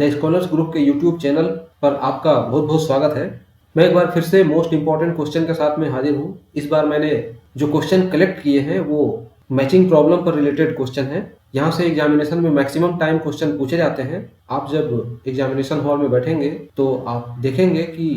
The scholars group के YouTube channel पर आपका बहुत बहुत स्वागत है। मैं एक बार फिर से मोस्ट इंपॉर्टेंट क्वेश्चन के साथ में हाजिर हूँ। इस बार मैंने जो क्वेश्चन कलेक्ट किए हैं वो मैचिंग प्रॉब्लम पर रिलेटेड क्वेश्चन है। यहाँ से एग्जामिनेशन में मैक्सिमम टाइम क्वेश्चन पूछे जाते हैं। आप जब एग्जामिनेशन हॉल में बैठेंगे तो आप देखेंगे कि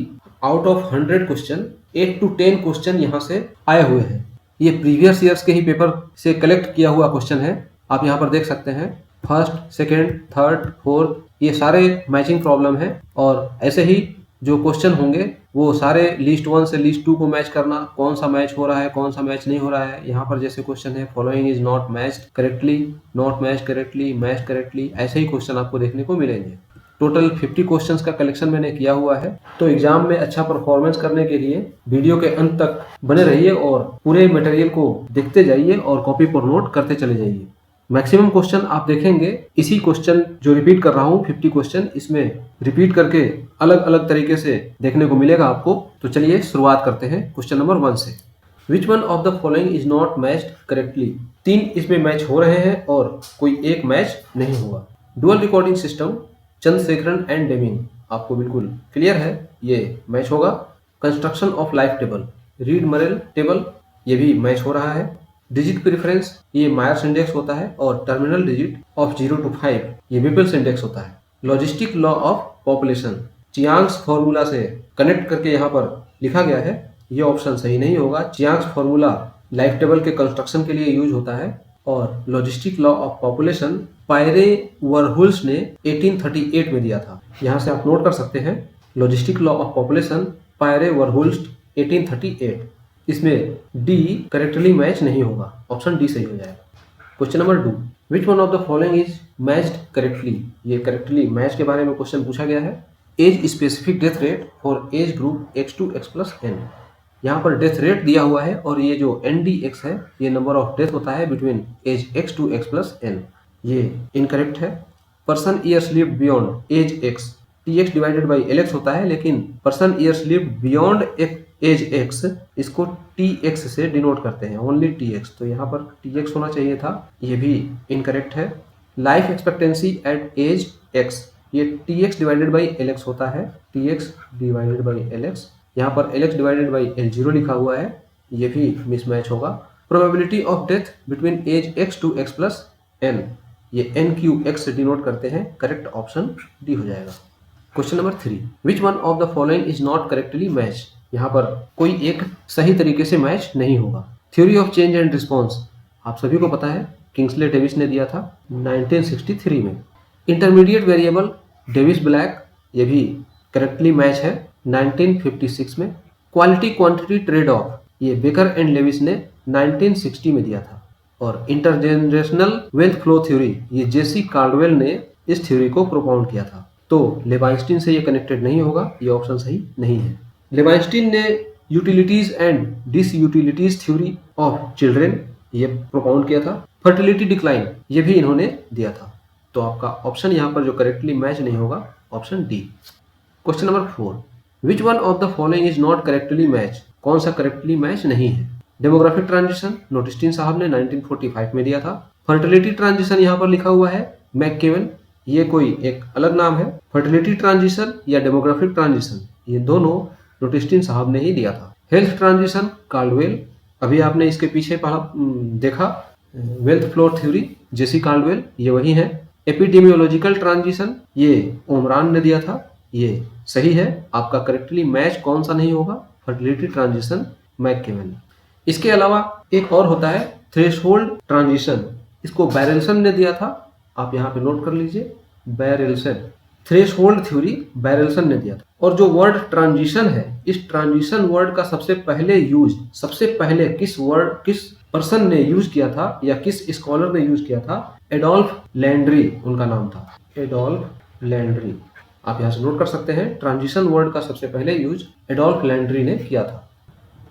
out of 100 question 8 to 10 question यहाँ से आए हुए हैं। ये प्रीवियस ईयर्स के ही पेपर से कलेक्ट किया हुआ क्वेश्चन है। आप यहाँ पर देख सकते हैं फर्स्ट, सेकेंड, थर्ड, फोर्थ, ये सारे मैचिंग प्रॉब्लम है। और ऐसे ही जो क्वेश्चन होंगे वो सारे लिस्ट 1 से लिस्ट 2 को मैच करना, कौन सा मैच हो रहा है कौन सा मैच नहीं हो रहा है। यहाँ पर जैसे क्वेश्चन है following is not matched correctly, not matched correctly, matched correctly, ऐसे ही क्वेश्चन आपको देखने को मिलेंगे। टोटल 50 क्वेश्चंस का कलेक्शन मैंने किया हुआ है। तो एग्जाम में अच्छा परफॉर्मेंस करने के लिए वीडियो के अंत तक बने रहिए और पूरे मटेरियल को देखते जाइए और कॉपी पर नोट करते चले जाइए। मैक्सिमम क्वेश्चन आप देखेंगे इसी क्वेश्चन जो रिपीट कर रहा हूँ 50 क्वेश्चन, इसमें रिपीट करके अलग अलग तरीके से देखने को मिलेगा आपको। तो चलिए शुरुआत करते हैं क्वेश्चन नंबर 1 से। विच one of the following is not matched correctly. 3 इसमें मैच हो रहे हैं और कोई एक मैच नहीं हुआ। Dual recording system, Chandrasekaran and Deming, आपको बिल्कुल क्लियर है ये मैच होगा। Construction of life table, read मरेल टेबल, ये भी मैच हो रहा है। डिजिट प्रेफरेंस, ये मायर्स इंडेक्स होता है। और टर्मिनल डिजिट ऑफ 0 to 5, ये विपिल्स इंडेक्स होता है। Logistic law of population, Chiang's formula से कनेक्ट करके यहाँ पर लिखा गया है, ये ऑप्शन सही नहीं होगा। चियांग्स फॉर्मूला लाइफ टेबल के कंस्ट्रक्शन के लिए यूज होता है। और logistic law of population Pierre Verhulst ने 1838 में दिया था। यहाँ से आप नोट कर सकते हैं logistic law of population Pierre Verhulst 1838। इसमें डी करेक्टली मैच नहीं होगा, ऑप्शन डी सही हो जाएगा। Question number 2, which one of the following is matched correctly. ये करेक्टली मैच के बारे में क्वेश्चन पूछा गया है। Age specific death rate for age group x2 x+n, यहाँ पर डेथ रेट दिया हुआ है और ये जो NDX है ये नंबर ऑफ डेथ होता है बिटवीन एज x2 x+n, ये इनकरेक्ट है। Person years lived beyond age x, TX divided by LX होता है, लेकिन person years lived beyond age x इसको TX से डिनोट करते हैं, ओनली TX, तो यहाँ पर TX होना चाहिए था, ये भी इनकरेक्ट है। Life expectancy at age x, ये TX डिवाइडेड बाई LX होता है, TX डिवाइडेड बाई LX, यहाँ पर LX डिवाइडेड बाई L0 लिखा हुआ है, ये भी मिसमैच होगा। Probability of death between age x2 x+n, ये NQX से डिनोट करते हैं, करेक्ट ऑप्शन डी हो जाएगा। Question number 3, which one of the following is not correctly match, यहाँ पर कोई एक सही तरीके से मैच नहीं होगा। Theory of change and response, आप सभी को पता है किंग्सले डेविस ने दिया था 1963 में। इंटरमीडिएट वेरिएबल डेविस ब्लैक, ये भी करेक्टली मैच है 1956 में। क्वालिटी क्वांटिटी ट्रेड ऑफ, ये बेकर एंड लेविस ने 1960 में दिया था। और इंटरजेनरेशनल वेल्थ फ्लो थ्योरी, ये जेसी कार्डवेल ने इस थ्योरी को प्रोपाउंड किया था। तो लेवाइंस्टीन से ये कनेक्टेड नहीं होगा, ये ऑप्शन सही नहीं है। लेवाइंस्टीन ने utilities and disutilities theory of children ये प्रोपाउंड किया था। फर्टिलिटी डिक्लाइन, ये भी इन्होंने दिया था। तो आपका ऑप्शन यहाँ पर जो करेक्टली मैच नहीं होगा, option D. Question number 4, which one of the following is not correctly match, कौन सा करेक्टली मैच नहीं है। डेमोग्राफिक ट्रांजिशन, नोटिस्टीन साहब ने 1945 में दिया था। फर्टिलिटी ट्रांजिशन यहाँ पर लिखा हुआ है मैककेवन, ये कोई एक अलग नाम है। फर्टिलिटी ट्रांजिशन या डेमोग्राफिक ट्रांजिशन, ये दोनों नोटिस्टीन साहब ने ही दिया था। हेल्थ ट्रांजिशन कार्डवेल, अभी आपने इसके पीछे देखा wealth flow theory J C Caudwell, ये वही है। एपिडेमियोलॉजिकल ट्रांजिशन, ये ओमरान ने दिया था, ये सही है। आपका करेक्टली मैच कौन सा नहीं होगा, फर्टिलिटी ट्रांजिशन मैककेवन। इसके अलावा एक और होता है थ्रेशोल्ड ट्रांजिशन, इसको बैरेल्सन ने दिया था, आप यहाँ पे नोट कर लीजिए बैरेल्सन। थ्रेशोल्ड थ्योरी बैरेल्सन ने दिया था। और जो वर्ड ट्रांजिशन है, इस ट्रांजिशन वर्ड का सबसे पहले किस पर्सन ने यूज किया था या किस स्कॉलर ने यूज किया था, एडोल्फ लैंड्री उनका नाम था, एडोल्फ लैंड्री। आप यहाँ से नोट कर सकते हैं ट्रांजिशन वर्ड का सबसे पहले यूज एडोल्फ लैंड्री ने किया था।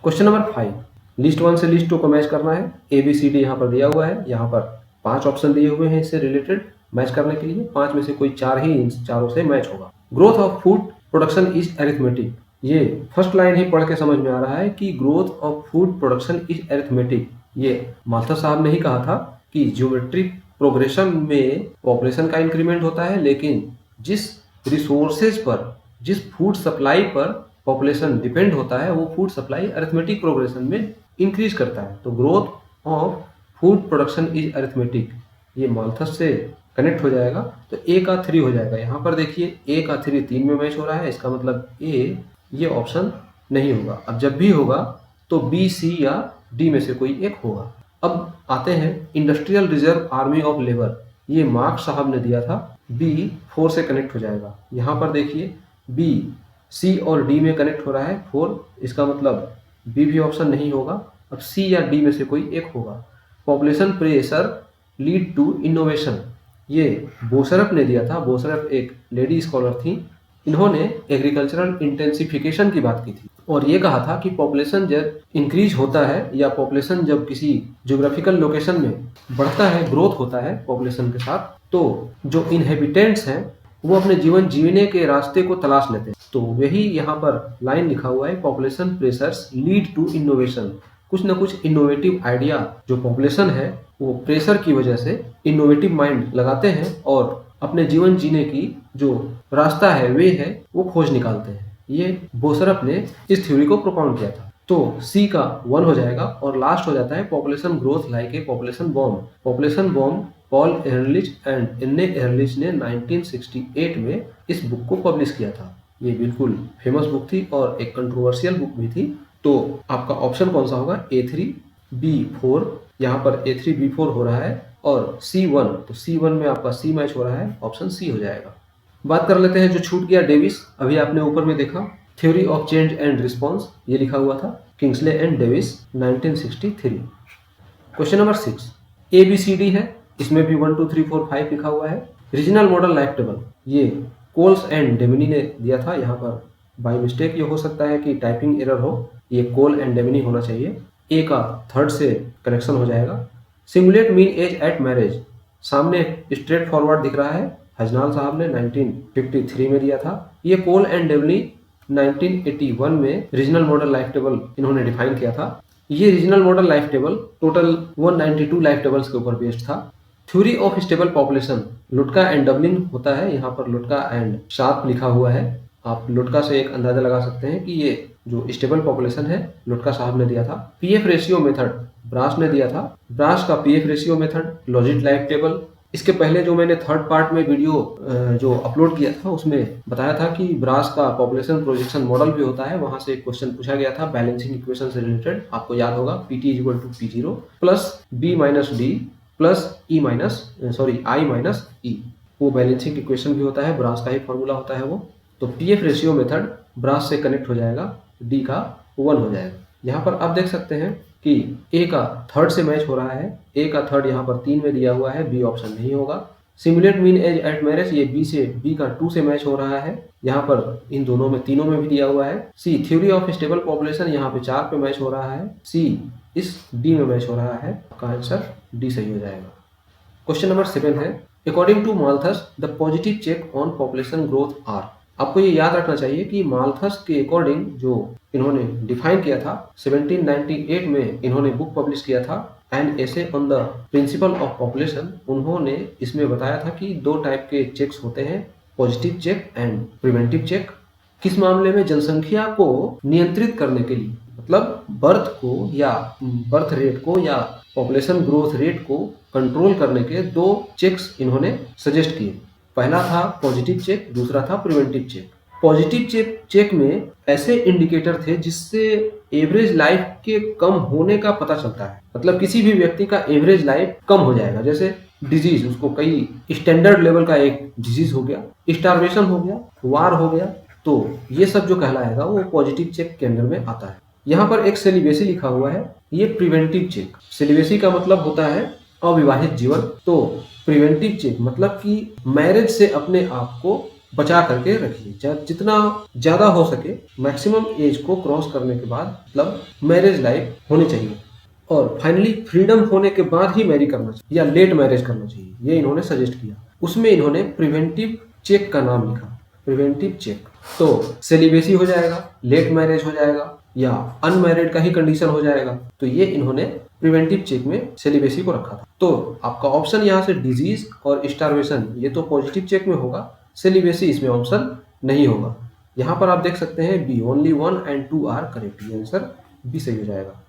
क्वेश्चन नंबर 5, लिस्ट 1 से लिस्ट 2 को मैच करना है। ABCD यहाँ पर दिया हुआ है, यहाँ पर 5 ऑप्शन दिए हुए हैं इससे रिलेटेड मैच करने के लिए। 5 में से कोई 4 ही इन चारों से मैच होगा। Growth of food production is arithmetic, ये फर्स्ट लाइन ही पढ़ के समझ में आ रहा है कि growth of food production is arithmetic. ये माथुर साहब ने ही कहा था कि ज्योमेट्रिक प्रोग्रेशन में पॉपुलेशन का इंक्रीमेंट होता है, लेकिन जिस रिसोर्सेज पर, जिस फूड सप्लाई पर पॉपुलेशन डिपेंड होता है, वो फूड सप्लाई अरिथमेटिक प्रोग्रेशन में इंक्रीज करता है। तो growth of food production is arithmetic, ये माल्थस से कनेक्ट हो जाएगा। तो ए का 3 हो जाएगा। यहाँ पर देखिए ए का 3 3 में मैच हो रहा है, इसका मतलब ए, ये ऑप्शन नहीं होगा। अब जब भी होगा तो बी, सी या डी में से कोई एक होगा। अब आते हैं industrial reserve army of labour, ये मार्क्स साहब ने दिया था, बी 4 से कनेक्ट हो जाएगा। यहाँ पर देखिए बी, सी और डी में कनेक्ट हो रहा है 4, इसका मतलब बी भी ऑप्शन नहीं होगा। अब सी या डी में से कोई एक होगा। Population pressure lead to innovation, ये बोसरफ ने दिया था। बोसरफ एक लेडी स्कॉलर थी, इन्होंने एग्रीकल्चरल इंटेंसिफिकेशन की बात की थी और ये कहा था कि पॉपुलेशन जब इंक्रीज होता है या पॉपुलेशन जब किसी ज्योग्राफिकल लोकेशन में बढ़ता है, ग्रोथ होता है पॉपुलेशन के साथ, तो जो इनहेबिटेंट्स हैं वो अपने जीवन जीने के रास्ते को तलाश लेते हैं। तो वही यहाँ पर लाइन लिखा हुआ है, population pressures lead to innovation, कुछ ना कुछ इनोवेटिव आइडिया जो पॉपुलेशन है वो प्रेशर की वजह से इनोवेटिव माइंड लगाते हैं और अपने जीवन जीने की जो रास्ता है, वे है, वो खोज निकालते हैं। ये बोसरफ ने इस थ्योरी को प्रोपाउंड किया था। तो सी का 1 हो जाएगा और लास्ट हो जाता है population growth like a population bomb. Population bomb Paul Ehrlich and Anne Ehrlich ने 1968 में इस बुक को पब्लिश किया था। ये बिल्कुल फेमस बुक थी और एक कंट्रोवर्शियल बुक भी थी। तो आपका ऑप्शन कौन सा होगा? A3 B4, यहाँ पर A3 B4 हो रहा है और C1, तो C1 में आपका C मैच हो रहा है, ऑप्शन C हो जाएगा। बात कर लेते हैं जो छूट गया डेविस, अभी आपने ऊपर में देखा theory of change and response, ये लिखा हुआ था Kingsley and Davis 1963। Question number 6 ABCD है, इसमें भी 1 2 3 4 5 लिखा हुआ है। रीजनल मॉडल लाइफ टेबल, ये कोल्स एंड डेमिनी ने दिया था। यहाँ पर बाय मिस्टेक ये हो सकता है कि टाइपिंग एरर हो, ये कोल एंड डेमिनी होना चाहिए। ए का 3rd से करेक्शन हो जाएगा। Singulate mean age at marriage, सामने स्ट्रेट फॉरवर्ड दिख रहा है, हजनाल साहब ने 1953 में दिया था। ये कोल एंड डेमिनी 1981 में रीजनल मॉडल लाइफ टेबल इन्होंने डिफाइन किया था। ये regional model life table total 192 life tables के ऊपर बेस्ड था। Theory of stable population, Lotka and Dublin होता है, यहाँ पर लुटका एंड शार्प लिखा हुआ है। आप लुटका से एक अंदाजा लगा सकते हैं कि ये जो स्टेबल पॉपुलेशन है लुटका साहब ने दिया था। पीएफ रेशियो मेथड ब्रास ने दिया था। ब्रास का PF ratio method, logit life table. इसके पहले जो मैंने 3rd पार्ट में वीडियो जो अपलोड किया था उसमें बताया था कि ब्रास का पॉपुलेशन प्रोजेक्शन मॉडल भी होता है, वहां से एक क्वेश्चन पूछा गया था बैलेंसिंग इक्वेशन से रिलेटेड, आपको याद होगा PT = P0 plus B minus D plus I minus E, वो बैलेंसिंग इक्वेशन भी होता है, ब्रास का ही फॉर्मूला होता है वो। तो पीएफ रेशियो मेथड ब्रास से कनेक्ट हो जाएगा, डी का 1 हो जाएगा। यहाँ पर आप देख सकते हैं कि ए का 3rd से मैच हो रहा है, ए का 3rd यहाँ पर 3 में दिया हुआ है, बी ऑप्शन नहीं होगा। Singulate mean age at marriage, ये बी का 2 से मैच हो रहा है, यहाँ पर इन दोनों में तीनों में भी दिया हुआ है। सी थ्योरी ऑफ स्टेबल पॉपुलेशन यहाँ पे 4 पे मैच हो रहा है, सी इस डी में मैच हो रहा है, आपका आंसर डी सही हो जाएगा। क्वेश्चन नंबर 7 है according to Malthus the positive check on population growth are. आपको ये याद रखना चाहिए कि माल्थस के अकॉर्डिंग जो इन्होंने डिफाइन किया था, 1798 में इन्होंने बुक पब्लिश किया था an essay on the principle of population. उन्होंने इसमें बताया था कि 2 टाइप के चेक्स होते हैं, positive check and preventive check. किस मामले में? जनसंख्या को नियंत्रित करने के लिए, मतलब बर्थ को या बर्थ रेट को या पॉपुलेशन ग्रोथ रेट को कंट्रोल करने के 2 चेक्स इन्होंने सजेस्ट किए। पहला था पॉजिटिव चेक, दूसरा था प्रिवेंटिव चेक। पॉजिटिव चेक में ऐसे इंडिकेटर थे जिससे एवरेज लाइफ के कम होने का पता चलता है, मतलब किसी भी व्यक्ति का एवरेज लाइफ कम हो जाएगा। जैसे डिजीज, उसको कई स्टैंडर्ड लेवल का एक डिजीज हो गया, स्टार्वेशन हो गया, वार हो गया, तो ये सब जो कहलाएगा वो पॉजिटिव चेक के अंदर में आता है। यहाँ पर एक सेलिबेसी लिखा हुआ है, ये प्रिवेंटिव चेक। सेलिबेसी का मतलब होता है अविवाहित जीवन, तो प्रिवेंटिव चेक मतलब कि मैरिज से अपने आप को बचा करके रखिए, जितना ज्यादा हो सके मैक्सिमम एज को क्रॉस करने के बाद, मतलब मैरिज लाइफ होनी चाहिए। और फाइनली फ्रीडम होने के बाद ही मैरी करना चाहिए या लेट मैरिज करना चाहिए, ये इन्होंने सजेस्ट किया। उसमें इन्होंने प्रिवेंटिव चेक का नाम लिखा, प्रिवेंटिव चेक। तो सेलिबेसी हो जाएगा, लेट मैरिज हो जाएगा या अनमैरिड का ही कंडीशन हो जाएगा, तो ये इन्होंने प्रिवेंटिव चेक में सेलिबेसी को रखा था। तो आपका ऑप्शन यहाँ से डिजीज और स्टार्वेशन, ये तो पॉजिटिव चेक में होगा, सेलिबेसी इसमें ऑप्शन नहीं होगा। यहाँ पर आप देख सकते हैं B, only 1 and 2 are correct. ये आंसर बी सही हो जाएगा।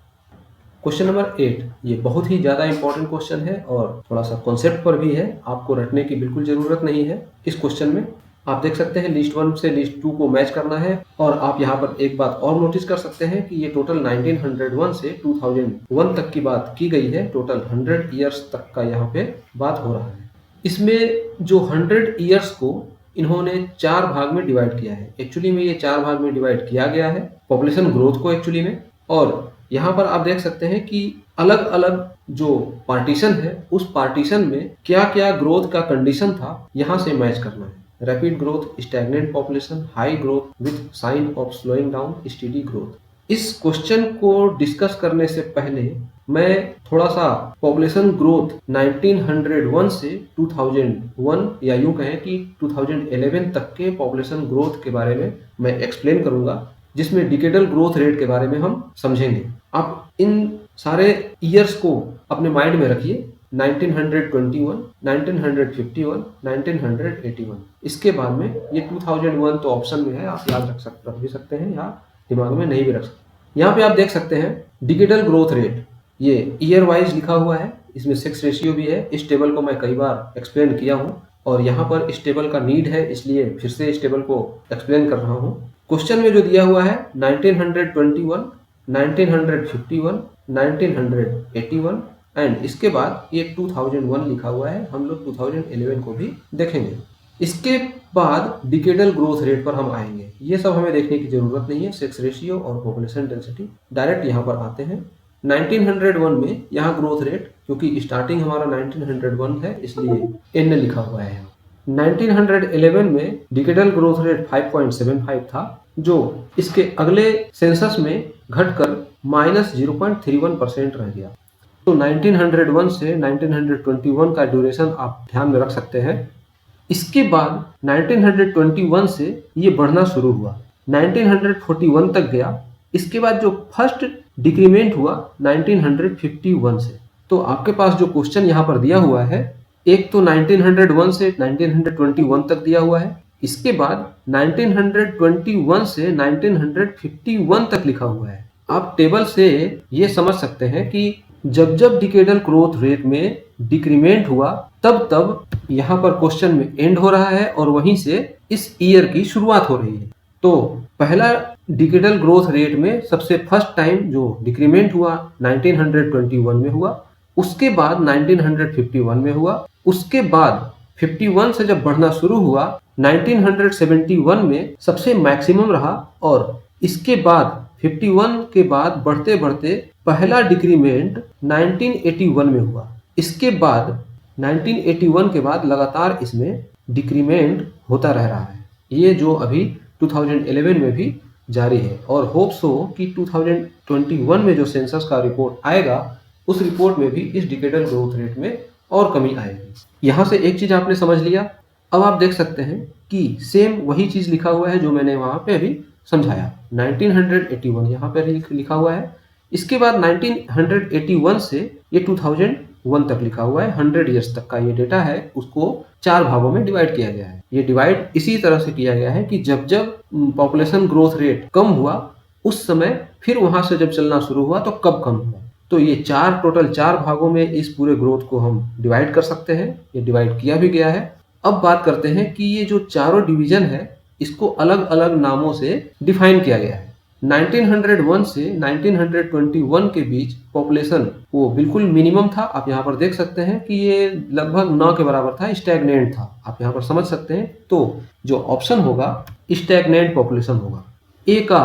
क्वेश्चन नंबर 8, ये बहुत ही ज़्यादा इंपॉर्टेंट क्वेश्चन है और थोड़ा सा कॉन्सेप्ट पर भी है, आपको रटने की बिल्कुल ज़रूरत नहीं है। इस क्वेश्चन में आप देख सकते हैं लिस्ट 1 से लिस्ट 2 को मैच करना है। और आप यहाँ पर एक बात और नोटिस कर सकते हैं कि ये टोटल 1901 से 2001 तक की बात की गई है। टोटल 100 ईयर्स तक का यहाँ पे बात हो रहा है। इसमें जो 100 ईयर्स को इन्होंने 4 भाग में डिवाइड किया है। एक्चुअली में ये 4 भाग में डिवाइड किया गया है पॉपुलेशन ग्रोथ को एक्चुअली में। और यहाँ पर आप देख सकते हैं कि अलग अलग जो पार्टीशन है उस पार्टीशन में क्या क्या ग्रोथ का कंडीशन था यहाँ से मैच करना है। Rapid growth, stagnant population, high growth with sign of slowing down, steady growth. इस क्वेश्चन को डिस्कस करने से पहले मैं थोड़ा सा पॉपुलेशन ग्रोथ 1901 से 2001 या यूं कहें कि 2011 तक के पॉपुलेशन ग्रोथ के बारे में मैं एक्सप्लेन करूंगा, जिसमें डिकेडल ग्रोथ रेट के बारे में हम समझेंगे। आप इन सारे ईयर्स को अपने माइंड में रखिए। 1921, 1951, 1981। इसके बाद में ये 2001 तो ऑप्शन में है, आप याद रख भी सकते हैं या दिमाग में नहीं भी रख सकते। यहाँ पे आप देख सकते हैं डिकेडल ग्रोथ रेट, ये ईयर वाइज लिखा हुआ है। इसमें सेक्स रेशियो भी है। इस टेबल को मैं कई बार एक्सप्लेन किया हूँ और यहाँ पर इस टेबल का नीड है, इसलिए फिर से इस टेबल को एक्सप्लेन कर रहा हूँ। क्वेश्चन में जो दिया हुआ है 1921, 1951, 1981 एंड इसके बाद ये 2001 लिखा हुआ है। हम लोग 2011 को भी देखेंगे। इसके बाद डिकेडल ग्रोथ रेट पर हम आएंगे। ये सब हमें देखने की जरूरत नहीं है। सेक्स रेशियो और पॉपुलेशन डेंसिटी डायरेक्ट यहाँ पर आते हैं। 1901 में यहाँ ग्रोथ रेट, क्योंकि स्टार्टिंग हमारा 1901 है इसलिए एन लिखा हुआ है। 1911 में डिकेडल ग्रोथ रेट 5.75 था, जो इसके अगले सेंसस में घटकर -0.31% रह गया। तो 1901 से 1921 का ड्यूरेशन आप ध्यान में रख सकते हैं। इसके बाद 1921 से ये बढ़ना शुरू हुआ, 1941 तक गया। इसके बाद जो फर्स्ट डिक्रीमेंट हुआ 1951 से। तो आपके पास जो क्वेश्चन यहाँ पर दिया हुआ है, एक तो 1901 से 1921 तक दिया हुआ है, इसके बाद 1921 से 1951 तक लिखा हुआ है। आप टेबल से ये समझ सकते हैं कि जब जब डिकेडल ग्रोथ रेट में डिक्रीमेंट हुआ तब तब यहाँ पर क्वेश्चन में एंड हो रहा है और वहीं से इस ईयर की शुरुआत हो रही है। तो पहला डिकेडल ग्रोथ रेट में सबसे फर्स्ट टाइम जो डिक्रीमेंट हुआ 1921 में हुआ, उसके बाद 1951 में हुआ, उसके बाद 51 से जब बढ़ना शुरू हुआ 1971 में सबसे मैक्सिमम रहा और इसके बाद 51 के बाद बढ़ते बढ़ते पहला डिक्रीमेंट 1981 में हुआ। इसके बाद 1981 के बाद लगातार इसमें डिक्रीमेंट होता रह रहा है। ये जो अभी 2011 में भी जारी है और होप्स हो कि 2021 में जो सेंसस का रिपोर्ट आएगा उस रिपोर्ट में भी इस डिकेडल ग्रोथ रेट में और कमी आएगी। यहाँ से एक चीज आपने समझ लिया। अब आप देख सकते हैं कि सेम वही चीज लिखा हुआ है जो मैंने वहां पे अभी समझाया। 1981 यहाँ पे लिखा हुआ है। इसके बाद 1981 से ये 2001 तक लिखा हुआ है। 100 ईयर्स तक का ये डेटा है, उसको 4 भागों में डिवाइड किया गया है। ये डिवाइड इसी तरह से किया गया है कि जब जब पॉपुलेशन ग्रोथ रेट कम हुआ उस समय फिर वहां से जब चलना शुरू हुआ तो कब कम हुआ। तो ये टोटल 4 भागों में इस पूरे ग्रोथ को हम डिवाइड कर सकते हैं। ये डिवाइड किया भी गया है। अब बात करते हैं कि ये जो चारों डिवीजन है इसको अलग अलग नामों से डिफाइन किया गया है। 1901 से 1921 के बीच पॉपुलेशन वो बिल्कुल मिनिमम था। आप यहाँ पर देख सकते हैं कि ये लगभग 9 के बराबर था, स्टैग्नेंट था। आप यहाँ पर समझ सकते हैं। तो जो ऑप्शन होगा स्टैग्नेंट पॉपुलेशन होगा, ए का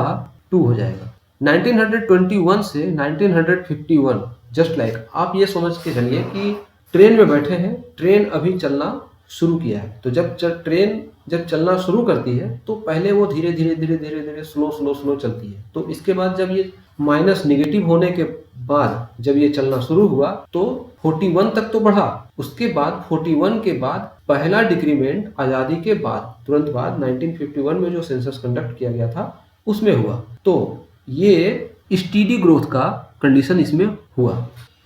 2 हो जाएगा। 1921 से 1951 जस्ट लाइक आप ये समझ के चलिए कि ट्रेन में बैठे हैं, ट्रेन अभी चलना शुरू किया है। तो जब ट्रेन चलना शुरू करती है तो पहले वो धीरे धीरे स्लो चलती है। तो इसके बाद जब ये माइनस नेगेटिव होने के बाद जब ये चलना शुरू हुआ तो 41 तक तो बढ़ा। उसके बाद 41 के बाद पहला डिक्रीमेंट आज़ादी के बाद तुरंत बाद 1951 में जो सेंसस कंडक्ट किया गया था उसमें हुआ। तो ये स्टीडी ग्रोथ का कंडीशन इसमें हुआ।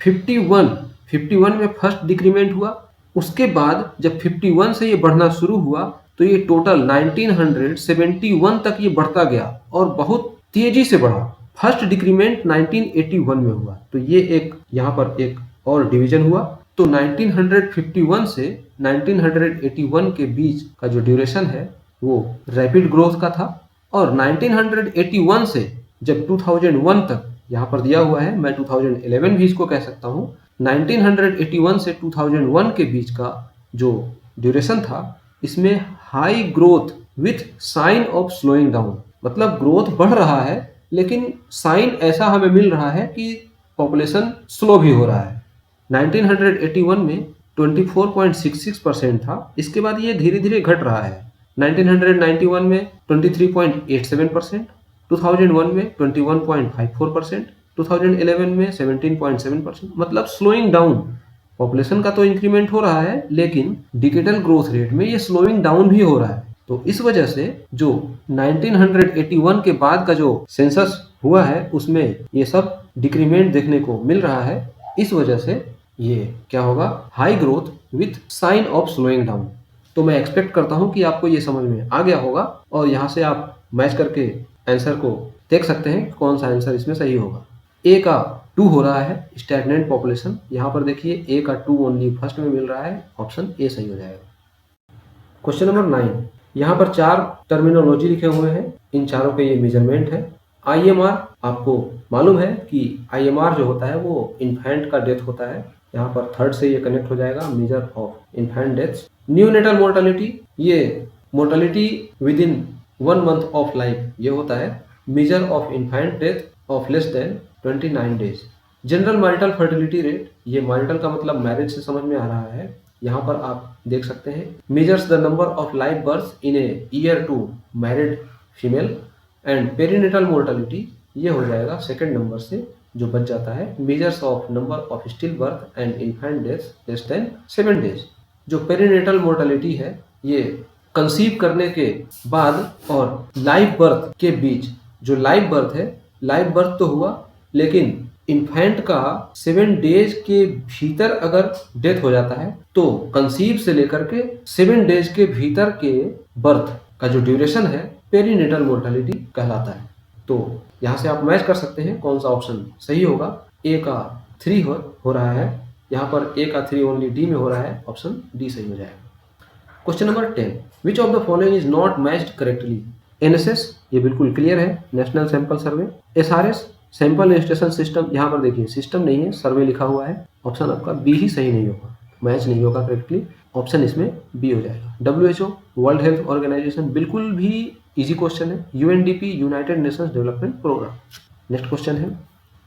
51 में फर्स्ट डिक्रीमेंट हुआ। उसके बाद जब 51 से ये बढ़ना शुरू हुआ तो ये टोटल 1971 तक ये बढ़ता गया और बहुत तेजी से बढ़ा। फर्स्ट डिक्रीमेंट 1981 में हुआ, तो ये एक यहाँ पर एक और डिवीजन हुआ। तो 1951 से 1981 के बीच का जो ड्यूरेशन है वो रैपिड ग्रोथ का था, और 1981 से जब 2001 तक यहाँ पर दिया हुआ है, मैं 2011 भी इसको कह सकता हूँ, 1981 से 2001 के बीच का जो ड्यूरेशन था, इसमें high growth with sign of slowing down, मतलब ग्रोथ बढ़ रहा है लेकिन साइन ऐसा हमें मिल रहा है कि पॉपुलेशन स्लो भी हो रहा है। 1981 में 24.66% था, इसके बाद ये धीरे धीरे घट रहा है। 1991 में 23.87%, 2001 में 21.54%, 2011 में 17.7%, मतलब स्लोइंग डाउन। पॉपुलेशन का तो इंक्रीमेंट हो रहा है लेकिन डिकेडल ग्रोथ रेट में ये स्लोइंग डाउन भी हो रहा है। तो इस वजह से जो 1981 के बाद का जो सेंसस हुआ है उसमें ये सब डिक्रीमेंट देखने को मिल रहा है। इस वजह से ये क्या होगा, high growth with sign of slowing down. तो मैं एक्सपेक्ट करता हूं कि आपको ये समझ में आ गया होगा, और यहाँ से आप मैच करके आंसर को देख सकते हैं कौन सा आंसर इसमें सही होगा। ए का 2 हो रहा है, स्टैग्नेंट पॉपुलेशन। यहाँ पर देखिए ए का 2 ओनली फर्स्ट में मिल रहा है, ऑप्शन ए सही हो जाएगा। क्वेश्चन नंबर 9, यहाँ पर 4 टर्मिनोलॉजी लिखे हुए हैं, इन चारों के ये मेजरमेंट है। IMR, आपको मालूम है कि IMR जो होता है वो इन्फेंट का डेथ होता है, यहाँ पर थर्ड से ये कनेक्ट हो जाएगा, measure of infant deaths. Neonatal mortality, ये mortality within 1 month of life ये होता है। Measure of infant death of less than 29 days. General marital fertility rate, ये मैरिटल का मतलब मैरिज से समझ में आ रहा है, यहाँ पर आप देख सकते हैं। Measures the number of live birth in a year to married female. And perinatal mortality, ये हो जाएगा सेकंड नंबर से जो बच जाता है। Measures of number of still birth and infant deaths less than 7 days. जो पेरीनेटल मोर्टेलिटी है ये कंसीव करने के बाद और लाइव बर्थ के बीच, जो लाइव बर्थ है, लाइव बर्थ तो हुआ लेकिन इन्फेंट का 7 डेज के भीतर अगर डेथ हो जाता है तो कंसीव से लेकर के 7 डेज के भीतर के बर्थ का जो ड्यूरेशन है पेरीनेटल मोर्टेलिटी कहलाता है। तो यहाँ से आप मैच कर सकते हैं कौन सा ऑप्शन सही होगा। ए का 3 हो रहा है, यहाँ पर ए का 3 ओनली डी में हो रहा है, ऑप्शन डी सही हो जाएगा। Question number 10, which of the following is not matched correctly. NSS, ये बिल्कुल क्लियर है, national sample survey. SRS, sample registration system, यहाँ पर देखिए सिस्टम नहीं है, सर्वे लिखा हुआ है, ऑप्शन आपका बी ही सही नहीं होगा, मैच नहीं होगा करेक्टली, ऑप्शन इसमें बी हो जाएगा। WHO, वर्ल्ड हेल्थ ऑर्गेनाइजेशन, बिल्कुल भी इजी क्वेश्चन है। UNDP, United Nations Development Programme. Next question है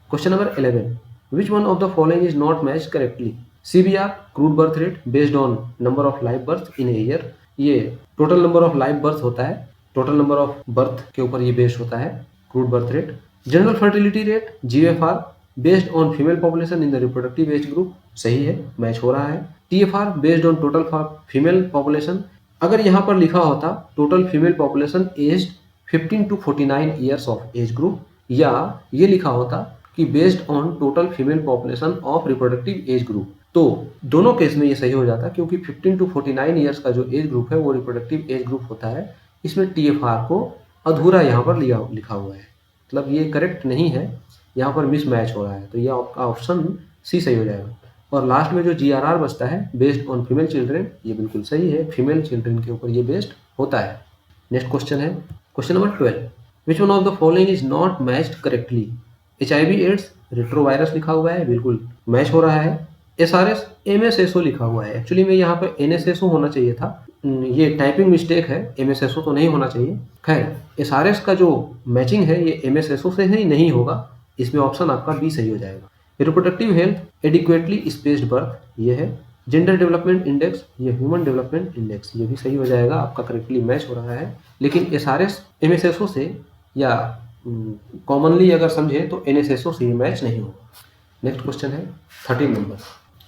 question number 11, which one of the following is not match correctly. CBR, crude birth rate based on number of live birth in a year, ये total number of live birth होता है, total number of birth के ऊपर ये based होता है crude birth rate. General fertility rate GFR, based on female population in the reproductive age group, सही है, मैच हो रहा है। TFR, based on total female population, अगर यहाँ पर लिखा होता total female population age 15 to 49 years of age group, या ये लिखा होता कि based on total female population of reproductive age group, तो दोनों केस में ये सही हो जाता, क्योंकि 15 to 49 ईयर्स का जो एज ग्रुप है वो रिप्रोडक्टिव एज ग्रुप होता है। इसमें TFR को अधूरा यहाँ पर लिखा हुआ है, मतलब ये करेक्ट नहीं है, यहाँ पर मिस मैच हो रहा है, तो ये आपका ऑप्शन सी सही हो जाएगा। और लास्ट में जो GRR बचता है बेस्ड ऑन फीमेल चिल्ड्रेन, ये बिल्कुल सही है, फीमेल चिल्ड्रेन के ऊपर ये बेस्ड होता है। नेक्स्ट क्वेश्चन है question number 12, which one of the following is not matched correctly. HIV AIDS, retrovirus लिखा हुआ है, बिल्कुल मैच हो रहा है। SRS, MSSO लिखा हुआ है, एक्चुअली में यहाँ पे NSSO होना चाहिए था, ये टाइपिंग मिस्टेक है, MSSO तो नहीं होना चाहिए। खैर, SRS का जो मैचिंग है ये MSSO से ही नहीं होगा, इसमें ऑप्शन आपका बी सही हो जाएगा। Reproductive health adequately spaced birth, ये है। जेंडर डेवलपमेंट इंडेक्स, ये ह्यूमन डेवलपमेंट इंडेक्स, ये भी सही हो जाएगा, आपका करेक्टली मैच हो रहा है। लेकिन SRS MSSO से या कॉमनली अगर समझे तो NSSO से ये मैच नहीं होगा। नेक्स्ट क्वेश्चन है 13 number,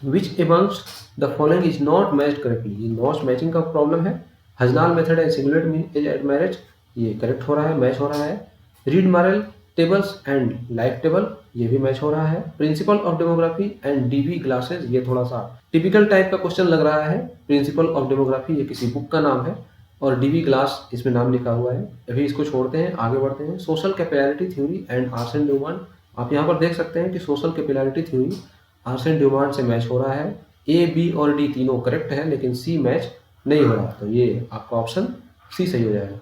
which amongst the following is not matched correctly. ये नॉट मैचिंग का प्रॉब्लम है। Hajnal method and singulate mean age at marriage, ये करेक्ट हो रहा है, मैच हो रहा है। Reed Merrell tables and life table, ये भी मैच हो रहा है। Principle of demography and DB Glass, ये थोड़ा सा टिपिकल टाइप का क्वेश्चन लग रहा है। प्रिंसिपल ऑफ डेमोग्राफी ये किसी बुक का नाम है, और डीवी ग्लास इसमें नाम लिखा हुआ है। अभी इसको छोड़ते हैं, आगे बढ़ते हैं। Social capillarity theory and Arsene Dumont. आप यहाँ पर देख सकते हैं कि social capillarity theory Arsene Dumont से मैच हो रहा है। ए, बी और डी तीनों करेक्ट है, लेकिन सी मैच नहीं हो रहा, तो ये आपका ऑप्शन सी सही हो जाएगा।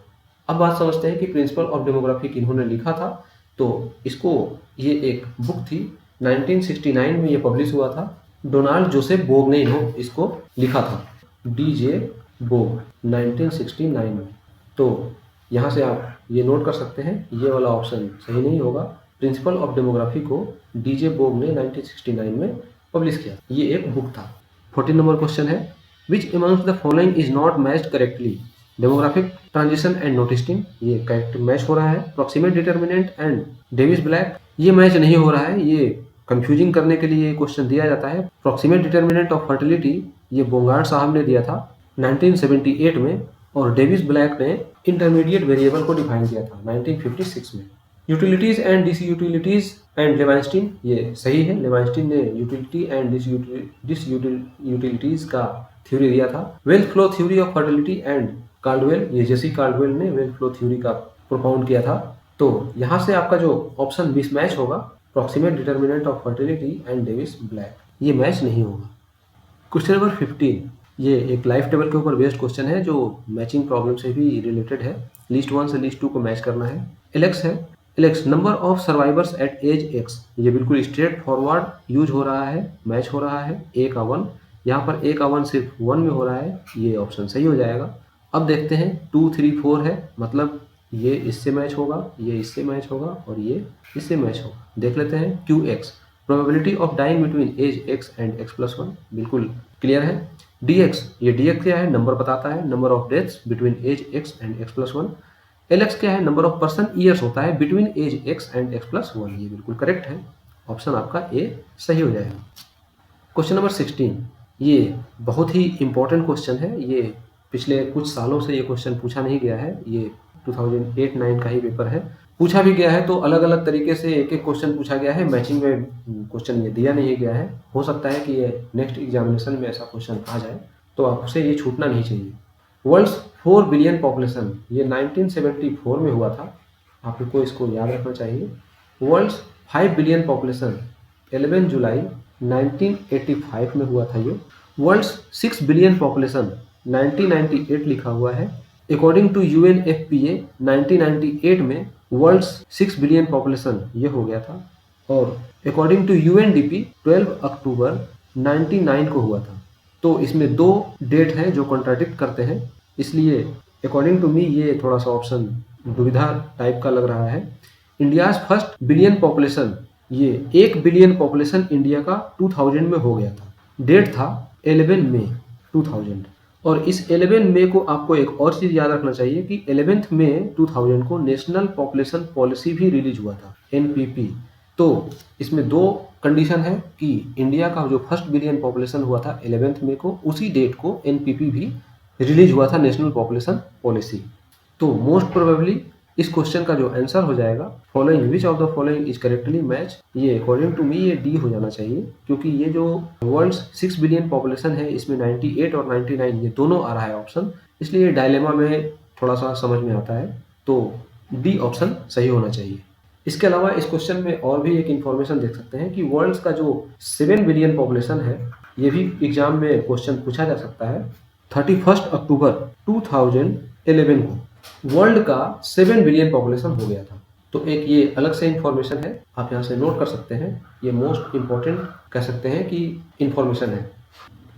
अब बात समझते हैं कि प्रिंसिपल ऑफ डेमोग्राफी किन्होंने लिखा था। तो इसको, ये एक बुक थी, 1969 में ये पब्लिश हुआ था। डोनाल्ड जोसेफ बोग ने इसको लिखा था, डीजे बोग, 1969 में। तो यहाँ से आप ये नोट कर सकते हैं, ये वाला ऑप्शन सही नहीं होगा। प्रिंसिपल ऑफ डेमोग्राफी को डीजे बोग ने 1969 में पब्लिश किया, ये एक बुक था। 14 नंबर क्वेश्चन है, which among the following is not matched correctly? Demographic transition and Notestein, ये करेक्ट मैच हो रहा है। Proximate determinant and Davis Blake, ये मैच नहीं हो रहा है, ये कंफ्यूजिंग करने के लिए क्वेश्चन दिया जाता है। प्रॉक्सिमेट डिटर्मिनेंट ऑफ फर्टिलिटी ये बोंगार्ड साहब ने दिया था 1978 में, और डेविस ब्लैक ने इंटरमीडिएट वेरिएबल को डिफाइन किया था 1956 में। यूटिलिटीज एंड डिसयूटिलिटीज एंड लेवाइंस्टीन, ये सही है। लेवाइंस्टीन ने यूटिलिटी एंड डिसयूटिलिटीज का थ्योरी दिया था। Wealth flow theory of fertility and Caldwell, ये जेसी कार्डवेल ने वेल्थ फ्लो थ्योरी का प्रोपाउंड किया था। तो यहाँ से आपका जो ऑप्शन मिसमैच होगा, proximate determinant of fertility and Davis Blake, ये मैच नहीं होगा। क्वेश्चन नंबर 15, ये एक लाइफ टेबल के ऊपर बेस्ड क्वेश्चन है जो मैचिंग प्रॉब्लम से भी रिलेटेड है। लिस्ट 1 से लिस्ट 2 को मैच करना है। एलेक्स है, l x number of survivors at age x, ये बिल्कुल स्ट्रेट फॉरवर्ड यूज हो रहा है, मैच हो रहा है। ए का 1, यहाँ पर ए का 1 सिर्फ 1 में हो रहा है, ये ऑप्शन सही हो जाएगा। अब देखते हैं 2, 3, 4 है, मतलब ये इससे मैच होगा, ये इससे मैच होगा और ये इससे मैच होगा। देख लेते हैं। Q x, probability of dying between age x and x plus 1, बिल्कुल क्लियर है। डी एक्स, ये डी एक्स क्या है, नंबर बताता है, number of deaths between age x and x plus 1। L x क्या है, नंबर ऑफ पर्सन ईयर्स होता है between age x and x plus 1, ये बिल्कुल करेक्ट है। ऑप्शन आपका ए सही हो जाएगा। क्वेश्चन नंबर 16, ये बहुत ही इंपॉर्टेंट क्वेश्चन है। ये पिछले कुछ सालों से ये क्वेश्चन पूछा नहीं गया है, ये 2008-9 का ही पेपर है। पूछा भी गया है तो अलग अलग तरीके से एक एक क्वेश्चन पूछा गया है, मैचिंग में क्वेश्चन ये दिया नहीं गया है। हो सकता है कि ये नेक्स्ट एग्जामिनेशन में ऐसा क्वेश्चन आ जाए, तो आपसे ये छूटना नहीं चाहिए। वर्ल्ड्स 4 बिलियन पॉपुलेशन, ये 1974 में हुआ था, आपको इसको याद रखना चाहिए। वर्ल्ड्स 5 बिलियन पॉपुलेशन 11 जुलाई 1985 में हुआ था ये। वर्ल्ड्स 6 बिलियन पॉपुलेशन 1998 लिखा हुआ है। अकॉर्डिंग टू UNFPA 1998 में वर्ल्ड्स 6 बिलियन पॉपुलेशन ये हो गया था, और अकॉर्डिंग टू UNDP 12 अक्टूबर 99 को हुआ था। तो इसमें 2 डेट हैं जो कॉन्ट्राडिक्ट करते हैं, इसलिए अकॉर्डिंग टू मी ये थोड़ा सा ऑप्शन दुविधा टाइप का लग रहा है। इंडियाज फर्स्ट बिलियन पॉपुलेशन, ये 1 बिलियन पॉपुलेशन इंडिया का 2000 में हो गया था। डेट था 11 मई 2000, और इस 11 मई को आपको एक और चीज़ याद रखना चाहिए कि 11 मई 2000 को नेशनल पॉपुलेशन पॉलिसी भी रिलीज हुआ था, NPP। तो इसमें 2 कंडीशन है कि इंडिया का जो फर्स्ट बिलियन पॉपुलेशन हुआ था 11 मई को, उसी डेट को NPP भी रिलीज हुआ था, नेशनल पॉपुलेशन पॉलिसी। तो मोस्ट प्रोबेबली इस क्वेश्चन का जो आंसर हो जाएगा, following which of the following is correctly match, ये अकॉर्डिंग टू मी ये डी हो जाना चाहिए, क्योंकि ये जो वर्ल्ड 6 बिलियन पॉपुलेशन है इसमें 98 और 99 ये दोनों आ रहा है ऑप्शन, इसलिए डायलेमा में थोड़ा सा समझ में आता है। तो डी ऑप्शन सही होना चाहिए। इसके अलावा इस क्वेश्चन में और भी एक इन्फॉर्मेशन देख सकते हैं कि वर्ल्ड का जो 7 बिलियन पॉपुलेशन है, ये भी एग्जाम में क्वेश्चन पूछा जा सकता है। 31 अक्टूबर 2011 को वर्ल्ड का 7 बिलियन पॉपुलेशन हो गया था। तो एक ये अलग से इन्फॉर्मेशन है, आप यहाँ से नोट कर सकते हैं, ये मोस्ट इंपॉर्टेंट कह सकते हैं कि इन्फॉर्मेशन है।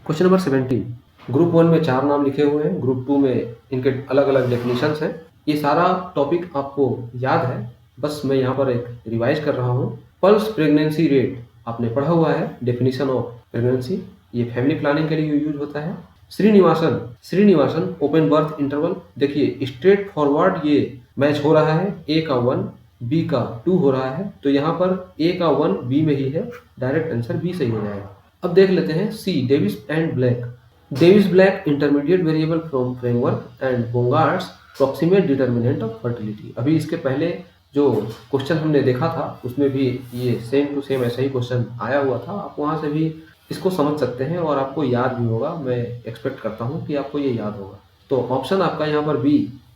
क्वेश्चन नंबर 17, ग्रुप 1 में 4 नाम लिखे हुए हैं, ग्रुप 2 में इनके अलग अलग डेफिनेशंस हैं। ये सारा टॉपिक आपको याद है, बस मैं यहाँ पर एक रिवाइज कर रहा हूँ। पल्स प्रेगनेंसी रेट आपने पढ़ा हुआ है, डेफिनेशन ऑफ प्रेगनेंसी, ये फैमिली प्लानिंग के लिए यूज होता है। श्रीनिवासन ओपन बर्थ इंटरवल, देखिए स्ट्रेट फॉरवर्ड ये मैच हो रहा है, ए का 1 बी का 2 हो रहा है, तो यहाँ पर ए का 1 बी में ही है, डायरेक्ट आंसर बी सही हो जाएगा। अब देख लेते हैं C, Davis and Blake, Davis Blake intermediate variable from framework and Bongaarts proximate determinant of fertility. अभी इसके पहले जो क्वेश्चन हमने देखा था उसमें भी ये सेम टू सेम ऐसा ही क्वेश्चन आया हुआ था, आप वहाँ से भी इसको समझ सकते हैं और आपको याद भी होगा, मैं एक्सपेक्ट करता हूँ कि आपको ये याद होगा। तो ऑप्शन आपका यहाँ पर बी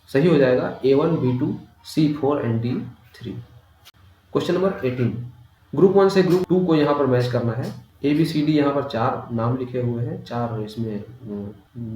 सही हो जाएगा, A1, B2, C4 and D3। Question number 18, group 1 से ग्रुप 2 को यहाँ पर मैच करना है। ABCD यहाँ पर 4 नाम लिखे हुए हैं, 4 इसमें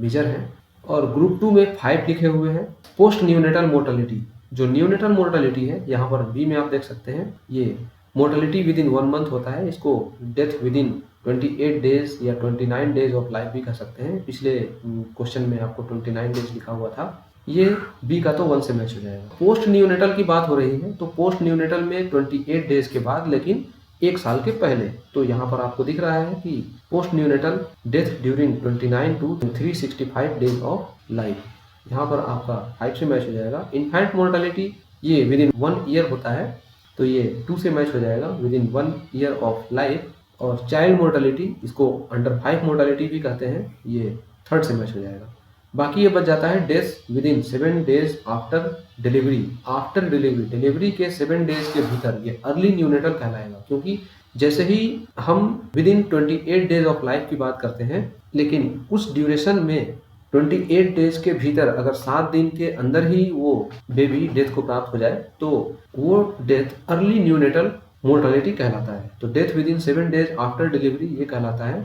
मेजर हैं, और ग्रुप 2 में 5 लिखे हुए हैं। पोस्ट न्यूनेटल मोर्टेलिटी, जो न्यूनेटल मोर्टेलिटी है यहाँ पर बी में आप देख सकते हैं, ये मोर्टेलिटी विद इन 1 मंथ होता है, इसको डेथ विद इन 28 डेज या 29 डेज ऑफ लाइफ भी कह सकते हैं। पिछले क्वेश्चन में आपको 29 डेज लिखा हुआ था, ये बी का तो 1 से मैच हो जाएगा। पोस्ट न्यूनेटल की बात हो रही है, तो पोस्ट न्यूनेटल में 28 डेज के बाद, लेकिन 1 साल के पहले, तो यहाँ पर आपको दिख रहा है कि post neonatal death during 29 to 365 days of life, यहाँ पर आपका 5 से मैच हो जाएगा। इन्फेंट मोर्टेलिटी ये विद इन 1 ईयर होता है, तो ये 2 से मैच हो जाएगा, with in 1 year of life. और चाइल्ड मोर्टेलिटी, इसको अंडर 5 मोर्टेलिटी भी कहते हैं, ये 3rd से मैच हो जाएगा। बाकी ये बच जाता है death with in 7 days after delivery. After delivery के 7 डेज के भीतर ये अर्ली न्यूनेटल कहलाएगा, क्योंकि जैसे ही हम with in 28 days of life की बात करते हैं, लेकिन उस ड्यूरेशन में 28 डेज के भीतर अगर 7 दिन के अंदर ही वो बेबी डेथ को प्राप्त हो जाए, तो वो डेथ अर्ली न्यूनेटल मोर्टेलिटी कहलाता है। तो death with in 7 days after delivery ये कहलाता है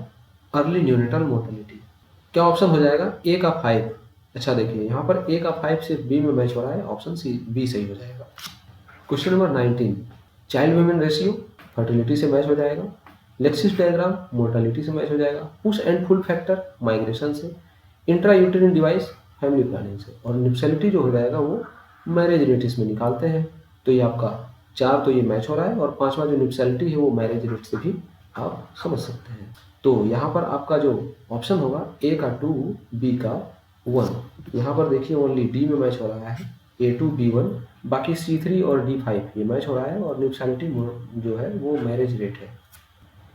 अर्ली न्यूनेटल मोर्टेलिटी। क्या ऑप्शन हो जाएगा? A का 5। अच्छा देखिए, यहाँ पर A का 5 सिर्फ B में मैच हो रहा है, ऑप्शन सी बी सही हो जाएगा। Question number 19, child women ratio fertility से मैच हो जाएगा। लेक्सिस डायग्राम मोर्टेलिटी से मैच हो जाएगा। Push and pull factor migration से। Intra uterine device family planning से। और निप्सेलिटी जो हो जाएगा वो मैरिज रेट इसमें निकालते हैं। तो ये आपका 4 तो ये मैच हो रहा है, और 5वां जो निप्सेलिटी है वो मैरिज रेट से भी आप समझ सकते हैं। तो यहाँ पर आपका जो ऑप्शन होगा A का 2, B का 1। यहाँ पर देखिए ओनली D में मैच हो रहा है, A2, B1, बाकी C3 और D5 ये मैच हो रहा है, और निप्सेलिटी जो है वो मैरिज रेट है।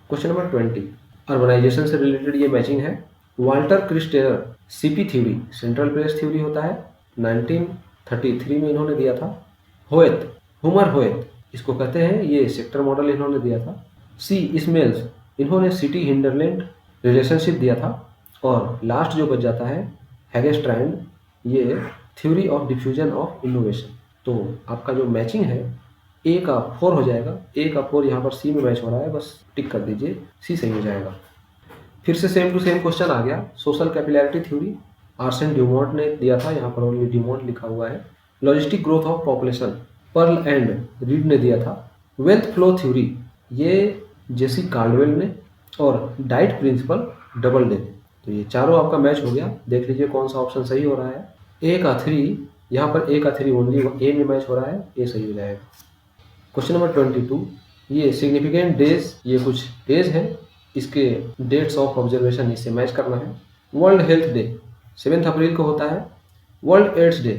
क्वेश्चन नंबर 20, अर्बनाइजेशन से रिलेटेड ये मैचिंग है। Walter Christaller CP theory central place theory होता है, 1933 में इन्होंने दिया था। होएत, हुमर होएत इसको कहते हैं, ये सेक्टर मॉडल इन्होंने दिया था। C स्मेल्स, इन्होंने सिटी हिंडरलैंड रिलेशनशिप दिया था। और लास्ट जो बच जाता है हैगेस्ट्राइंड, ये theory of diffusion of innovation. तो आपका जो मैचिंग है A का 4 हो जाएगा। A का 4 यहाँ पर C में मैच हो रहा है, बस टिक कर दीजिए, C सही हो जाएगा। फिर से सेम टू सेम क्वेश्चन आ गया। Social capillarity theory Arsene Dumont ने दिया था, यहाँ पर ओनली ड्यूमोंट लिखा हुआ है। Logistic growth of population Perl and read ने दिया था। वेल्थ फ्लो थ्योरी ये जेसी कार्डवेल ने, और डाइट प्रिंसिपल डबल डे ने। तो ये चारों आपका मैच हो गया। देख लीजिए कौन सा ऑप्शन सही हो रहा है। A का 3, यहाँ पर A का 3 ओनली A में मैच हो रहा है, A सही हो जाएगा। क्वेश्चन नंबर 22, ये सिग्निफिकेंट डेज, ये कुछ डेज हैं, इसके डेट्स ऑफ ऑब्जर्वेशन इससे मैच करना है। वर्ल्ड हेल्थ डे 7 अप्रैल को होता है। वर्ल्ड एड्स डे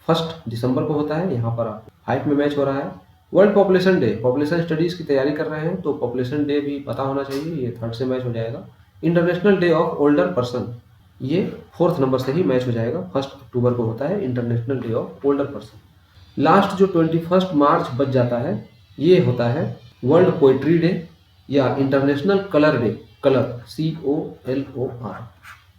1 दिसंबर को होता है, यहाँ पर आप 5 में मैच हो रहा है। World population day, population studies की तैयारी कर रहे हैं तो पॉपुलेशन डे भी पता होना चाहिए, ये 3rd से मैच हो जाएगा। International day of older person, ये 4th नंबर से ही मैच हो जाएगा, 1 अक्टूबर को होता है international day of older person. Last जो 21 मार्च बच जाता है, ये होता है वर्ल्ड पोइट्री डे या international colour day, colour COLOR।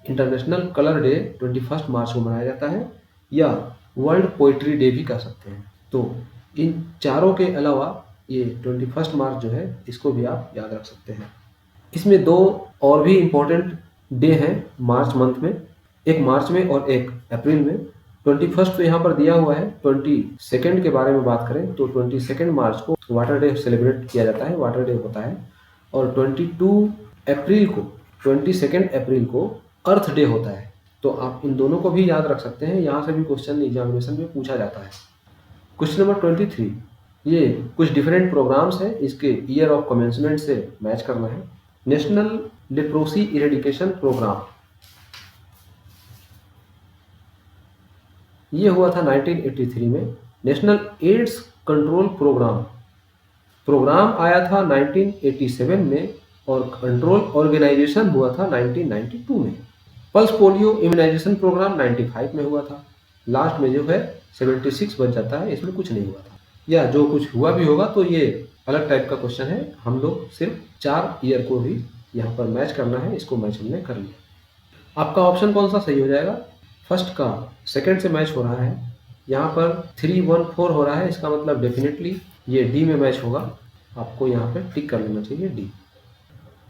International colour day 21 मार्च को मनाया जाता है, या वर्ल्ड पोइट्री डे भी कह सकते हैं। तो इन चारों के अलावा ये 21 मार्च जो है इसको भी आप याद रख सकते हैं। इसमें 2 और भी इम्पोर्टेंट डे हैं मार्च मंथ में, एक मार्च में और एक अप्रैल में। 21 तो यहाँ पर दिया हुआ है। 22 के बारे में बात करें तो 22 मार्च को वाटर डे सेलिब्रेट किया जाता है, वाटर डे होता है। और 22 अप्रैल को अर्थ डे होता है। तो आप इन दोनों को भी याद रख सकते हैं, यहाँ से भी क्वेश्चन एग्जामिनेशन में पूछा जाता है। क्वेश्चन नंबर 23, ये कुछ डिफरेंट प्रोग्राम्स हैं, इसके ईयर ऑफ कमेंसमेंट से मैच करना है। नेशनल लेप्रोसी इरेडिकेशन प्रोग्राम, ये हुआ था 1983 में। नेशनल एड्स कंट्रोल प्रोग्राम आया था 1987 में, और कंट्रोल ऑर्गेनाइजेशन हुआ था 1992 में। पल्स पोलियो इम्यूनाइजेशन प्रोग्राम 95 में हुआ था। लास्ट में जो है 76 बच जाता है, इसमें कुछ नहीं हुआ था, या जो कुछ हुआ भी होगा तो ये अलग टाइप का क्वेश्चन है। हम लोग सिर्फ 4 ईयर को ही यहाँ पर मैच करना है, इसको मैच हमने कर लिया। आपका ऑप्शन कौन सा सही हो जाएगा? फर्स्ट का सेकंड से मैच हो रहा है, यहाँ पर 3, 1, 4 हो रहा है, इसका मतलब डेफिनेटली ये डी में मैच होगा। आपको यहाँ पे टिक कर लेना चाहिए डी।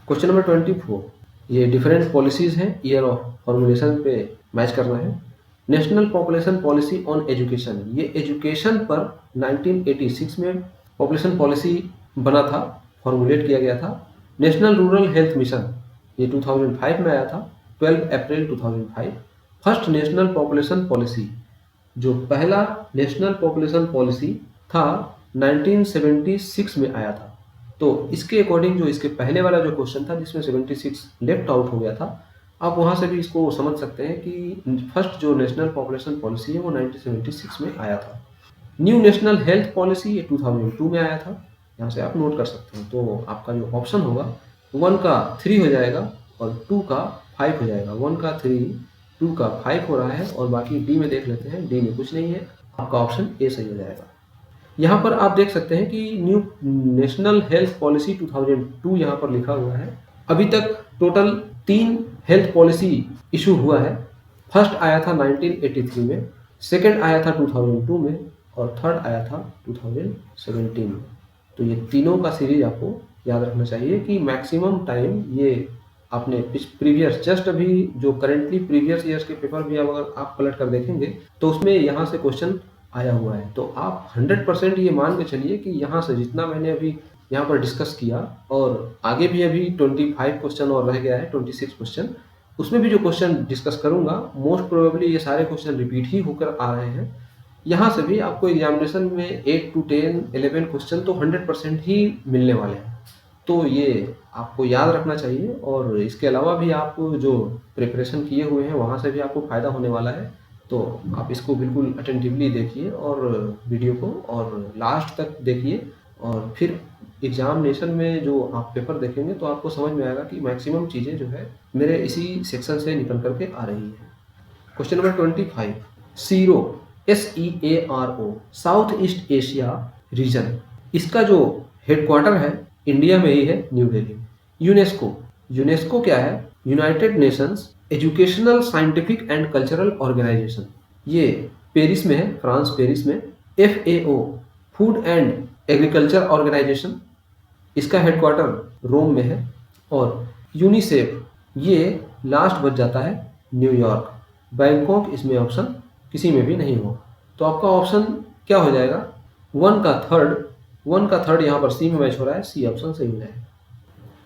क्वेश्चन नंबर 24, ये डिफरेंट पॉलिसीज हैं, ईयर ऑफ फॉर्मुलेशन पे मैच करना है। National population policy on education, ये एजुकेशन पर 1986 में पॉपुलेशन पॉलिसी बना था, फॉर्मुलेट किया गया था। नेशनल रूरल हेल्थ मिशन, ये 2005 में आया था, 12 अप्रैल 2005। फर्स्ट नेशनल पॉपुलेशन पॉलिसी, जो पहला नेशनल पॉपुलेशन पॉलिसी था 1976 में आया था। तो इसके अकॉर्डिंग जो इसके पहले वाला जो क्वेश्चन था जिसमें 76 लेफ्ट आउट हो गया था, आप वहाँ से भी इसको समझ सकते हैं कि फर्स्ट जो नेशनल पॉपुलेशन पॉलिसी है वो 1976 में आया था। न्यू नेशनल हेल्थ पॉलिसी ये 2002 में आया था, यहाँ से आप नोट कर सकते हैं। तो आपका जो ऑप्शन होगा 1 का 3 हो जाएगा और 2 का 5 हो जाएगा। 1 का 3, 2 का 5 हो रहा है और बाकी डी में देख लेते हैं, डी में कुछ नहीं है, आपका ऑप्शन ए सही हो जाएगा। यहाँ पर आप देख सकते हैं कि न्यू नेशनल हेल्थ पॉलिसी 2002 यहाँ पर लिखा हुआ है। अभी तक टोटल 3 हेल्थ पॉलिसी इशू हुआ है। फर्स्ट आया था 1983 में, सेकंड आया था 2002 में और थर्ड आया था 2017 में। तो ये तीनों का सीरीज आपको याद रखना चाहिए कि मैक्सिमम टाइम ये आपने प्रीवियस जस्ट अभी जो करेंटली प्रीवियस ईयर्स के पेपर भी अगर आप पलट कर देखेंगे तो उसमें यहाँ से क्वेश्चन आया हुआ है। तो आप 100% ये मान के चलिए कि यहाँ से जितना मैंने अभी यहाँ पर डिस्कस किया और आगे भी अभी 25 क्वेश्चन और रह गया है, 26 क्वेश्चन, उसमें भी जो क्वेश्चन डिस्कस करूँगा मोस्ट प्रोबेबली ये सारे क्वेश्चन रिपीट ही होकर आ रहे हैं। यहाँ से भी आपको एग्जामिनेशन में 8 to 10, 11 क्वेश्चन तो 100% ही मिलने वाले हैं। तो ये आपको याद रखना चाहिए और इसके अलावा भी आप जो प्रिपरेशन किए हुए हैं वहाँ से भी आपको फ़ायदा होने वाला है। तो आप इसको बिल्कुल अटेंटिवली देखिए और वीडियो को और लास्ट तक देखिए और फिर एग्जामिनेशन में जो आप पेपर देखेंगे तो आपको समझ में आएगा कि मैक्सिमम चीज़ें जो है मेरे इसी सेक्शन से निकल करके आ रही हैं। Question number 25, SEARO SEARO South East Asia Region, इसका जो हेडक्वार्टर है इंडिया में ही है, न्यू दिल्ली। यूनेस्को क्या है? United Nations Educational, Scientific and Cultural Organization, ये पेरिस में है, फ्रांस पेरिस में। FAO Food and Agriculture Organization, इसका हेडक्वार्टर रोम में है। और यूनिसेफ ये लास्ट बच जाता है न्यूयॉर्क। बैंकॉक इसमें ऑप्शन किसी में भी नहीं होगा। तो आपका ऑप्शन क्या हो जाएगा? 1 का थर्ड यहाँ पर सी में मैच हो रहा है, सी ऑप्शन सही हो जाएगा।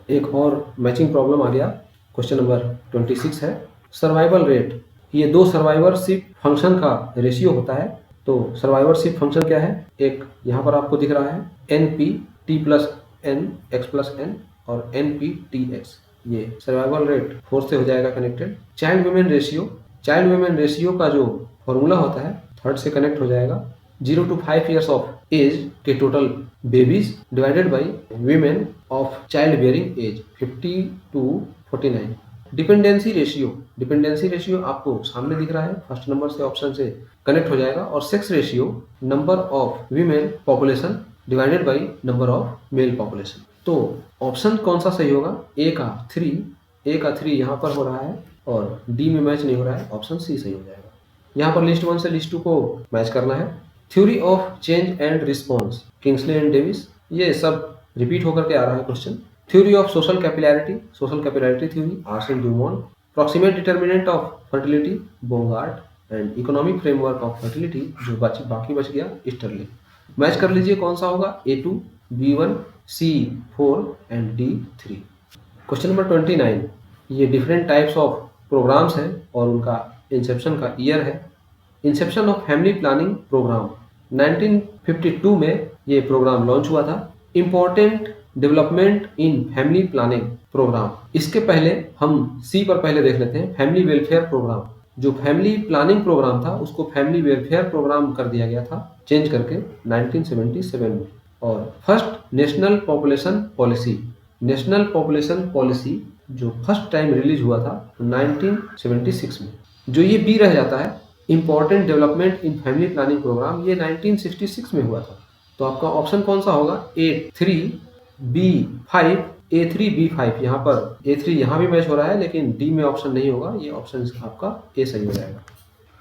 एक और मैचिंग प्रॉब्लम आ गया, क्वेश्चन नंबर 26 है सर्वाइवल रेट। ये 2 सर्वाइवरशिप फंक्शन का रेशियो होता है। तो सर्वाइवरशिप फंक्शन क्या है? एक यहाँ पर आपको दिख रहा है NP T+N X+N और NP TX। ये सर्वाइवल रेट 4 से हो जाएगा कनेक्टेड। चाइल्ड वुमेन रेशियो का जो फॉर्मूला होता है थर्ड से कनेक्ट हो जाएगा। 0 to 5 years ऑफ एज के total babies divided by women of child bearing age 50 to 49। Dependency ratio आपको सामने दिख रहा है, फर्स्ट नंबर से ऑप्शन से कनेक्ट हो जाएगा। और sex ratio number of women population divided by number of male population. तो ऑप्शन कौन सा सही होगा? ए का 3 यहाँ पर हो रहा है और डी में मैच नहीं हो रहा है, ऑप्शन सी सही हो जाएगा। यहाँ पर लिस्ट 1 से लिस्ट 2 को मैच करना है। Theory of change and response, Kingsley and Davis, ये सब रिपीट होकर के आ रहा है question. Theory of social capillarity theory, Arsene Dumont. Proximate determinant of fertility, Bongaarts. And economic framework of fertility, जो बाकी बच गया, स्टर्लिंग। मैच कर लीजिए कौन सा होगा, A2, B1, C4 and D3। Question number 29, ये डिफरेंट टाइप्स ऑफ प्रोग्राम्स हैं और उनका इंसेप्शन का ईयर है। Inception of family planning programme 1952 में ये प्रोग्राम लॉन्च हुआ था। Important development in family planning programme, इसके पहले हम सी पर पहले देख लेते हैं। फैमिली वेलफेयर प्रोग्राम, जो फैमिली प्लानिंग प्रोग्राम था उसको फैमिली वेलफेयर प्रोग्राम कर दिया गया था चेंज करके 1977 में। और फर्स्ट नेशनल पॉपुलेशन पॉलिसी जो फर्स्ट टाइम रिलीज हुआ था 1976 में। जो ये बी रह जाता है important development in family planning programme, ये 1966 में हुआ था। तो आपका ऑप्शन कौन सा होगा? A3B5, A3B5। यहाँ पर A3 यहाँ भी मैच हो रहा है लेकिन डी में ऑप्शन नहीं होगा, ये ऑप्शन आपका ए सही हो जाएगा।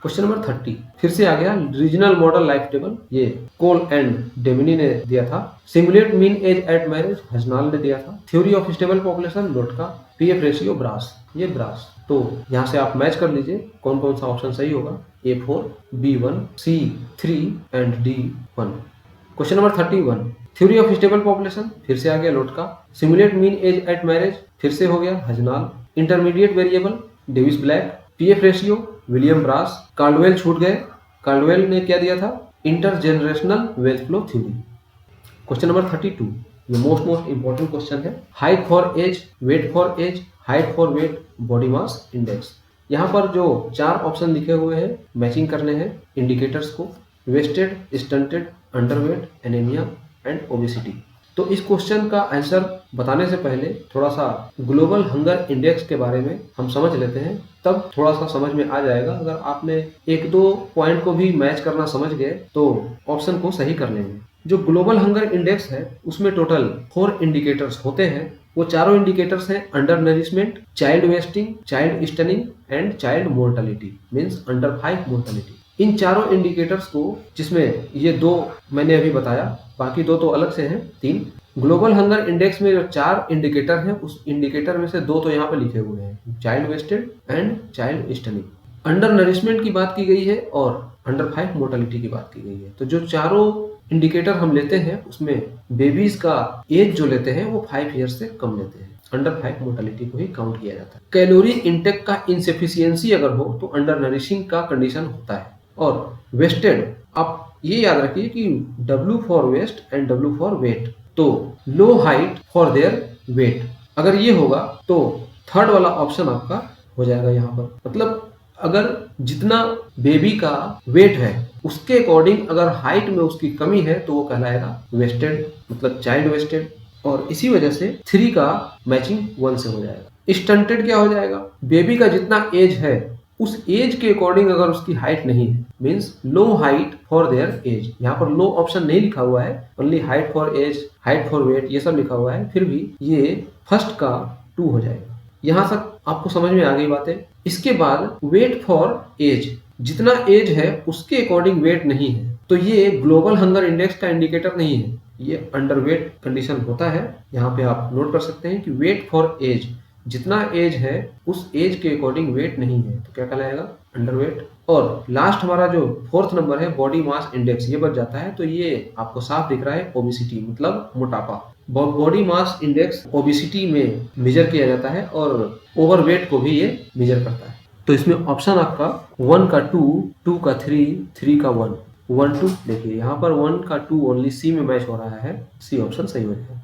क्वेश्चन नंबर 30 फिर से आ गया रीजनल मॉडल लाइफ टेबल, ये कोल एंड डेमिनी ने दिया था। Singulate mean age at marriage Hajnal ने दिया था। Theory of stable population Lotka. PF ratio Brass, ये ब्रास। तो यहाँ से आप मैच कर लीजिए कौन कौन सा ऑप्शन सही होगा। A4, B1, C3 and D1। Question number 31 theory of stable population फिर से आ गया Lotka. Singulate mean age at marriage फिर से हो गया Hajnal. Intermediate variable Davis Blake. PF ratio William Brass. Caldwell छूट गए, कार्डवेल ने क्या दिया था, intergenerational wealth flow theory. Question number 32 ये मोस्ट इंपॉर्टेंट क्वेश्चन है। Height for age, weight for age, height for weight, body mass index. यहाँ पर जो 4 ऑप्शन लिखे हुए हैं मैचिंग करने हैं इंडिकेटर्स को। Wasted, stunted, underweight, anaemia and obesity. तो इस क्वेश्चन का आंसर बताने से पहले थोड़ा सा ग्लोबल हंगर इंडेक्स के बारे में हम समझ लेते हैं, तब थोड़ा सा समझ में आ जाएगा। अगर आपने 1-2 पॉइंट को भी मैच करना समझ गए तो ऑप्शन को सही कर लेंगे। जो ग्लोबल हंगर इंडेक्स है उसमें टोटल 4 इंडिकेटर्स होते हैं। वो चारों इंडिकेटर्स हैं undernourishment, child wasting, child stunting and child mortality, means under 5 mortality. इन चारों इंडिकेटर्स को, जिसमें ये 2 मैंने अभी बताया, बाकी 2 तो अलग से हैं, 3। ग्लोबल हंगर इंडेक्स में जो 4 इंडिकेटर हैं उस इंडिकेटर में से 2 तो यहाँ पे लिखे हुए हैं, child wasted and child stunning. Undernourishment की बात की गई है और अंडर 5 मोर्टेलिटी की बात की गई है। तो जो चारों इंडिकेटर हम लेते हैं उसमें बेबीज का एज जो लेते हैं वो 5 ईयर्स से कम लेते हैं। अंडर 5 मोर्टेलिटी को ही काउंट किया जाता है। कैलोरी इंटेक का इनसफिशियंसी अगर हो तो अंडर नरिशिंग का कंडीशन होता है। और वेस्टेड, आप ये याद रखिए कि W for waste and W for weight, तो low height for their weight. अगर ये होगा तो थर्ड वाला ऑप्शन आपका हो जाएगा यहाँ पर। मतलब अगर जितना बेबी का वेट है उसके अकॉर्डिंग अगर हाइट में उसकी कमी है तो वो कहलाएगा वेस्टेड, मतलब चाइल्ड वेस्टेड। और इसी वजह से 3 का मैचिंग 1 से हो जाएगा। स्टंटेड क्या हो जाएगा, बेबी का जितना एज है उस एज के अकॉर्डिंग अगर उसकी हाइट नहीं है, means low height for their age. यहाँ पर लो ऑप्शन नहीं लिखा हुआ है, only height for age, height for weight ये सब लिखा हुआ है, फिर भी ये फर्स्ट का 2 हो जाएगा। यहाँ तक आपको समझ में आ गई बातें। इसके बाद वेट फॉर एज, जितना एज है उसके अकॉर्डिंग वेट नहीं है तो ये ग्लोबल हंगर इंडेक्स का इंडिकेटर नहीं है, ये अंडरवेट कंडीशन होता है। यहाँ पे आप नोट कर सकते हैं कि वेट फॉर एज, जितना एज है उस एज के अकॉर्डिंग वेट नहीं है तो क्या कहलाएगा, अंडरवेट। और लास्ट हमारा जो 4th नंबर है बॉडी मास इंडेक्स, ये बच जाता है तो ये आपको साफ दिख रहा है ओबेसिटी, मतलब मोटापा। बॉडी मास इंडेक्स ओबेसिटी में मेजर किया जाता है और ओवरवेट को भी ये मेजर करता है। तो इसमें ऑप्शन आपका 1 का 2, 2 का 3, 3 का 1, 1 2 देखिए यहाँ पर 1 का 2 ओनली सी में मैच हो रहा है, सी ऑप्शन सही हो जाएगा।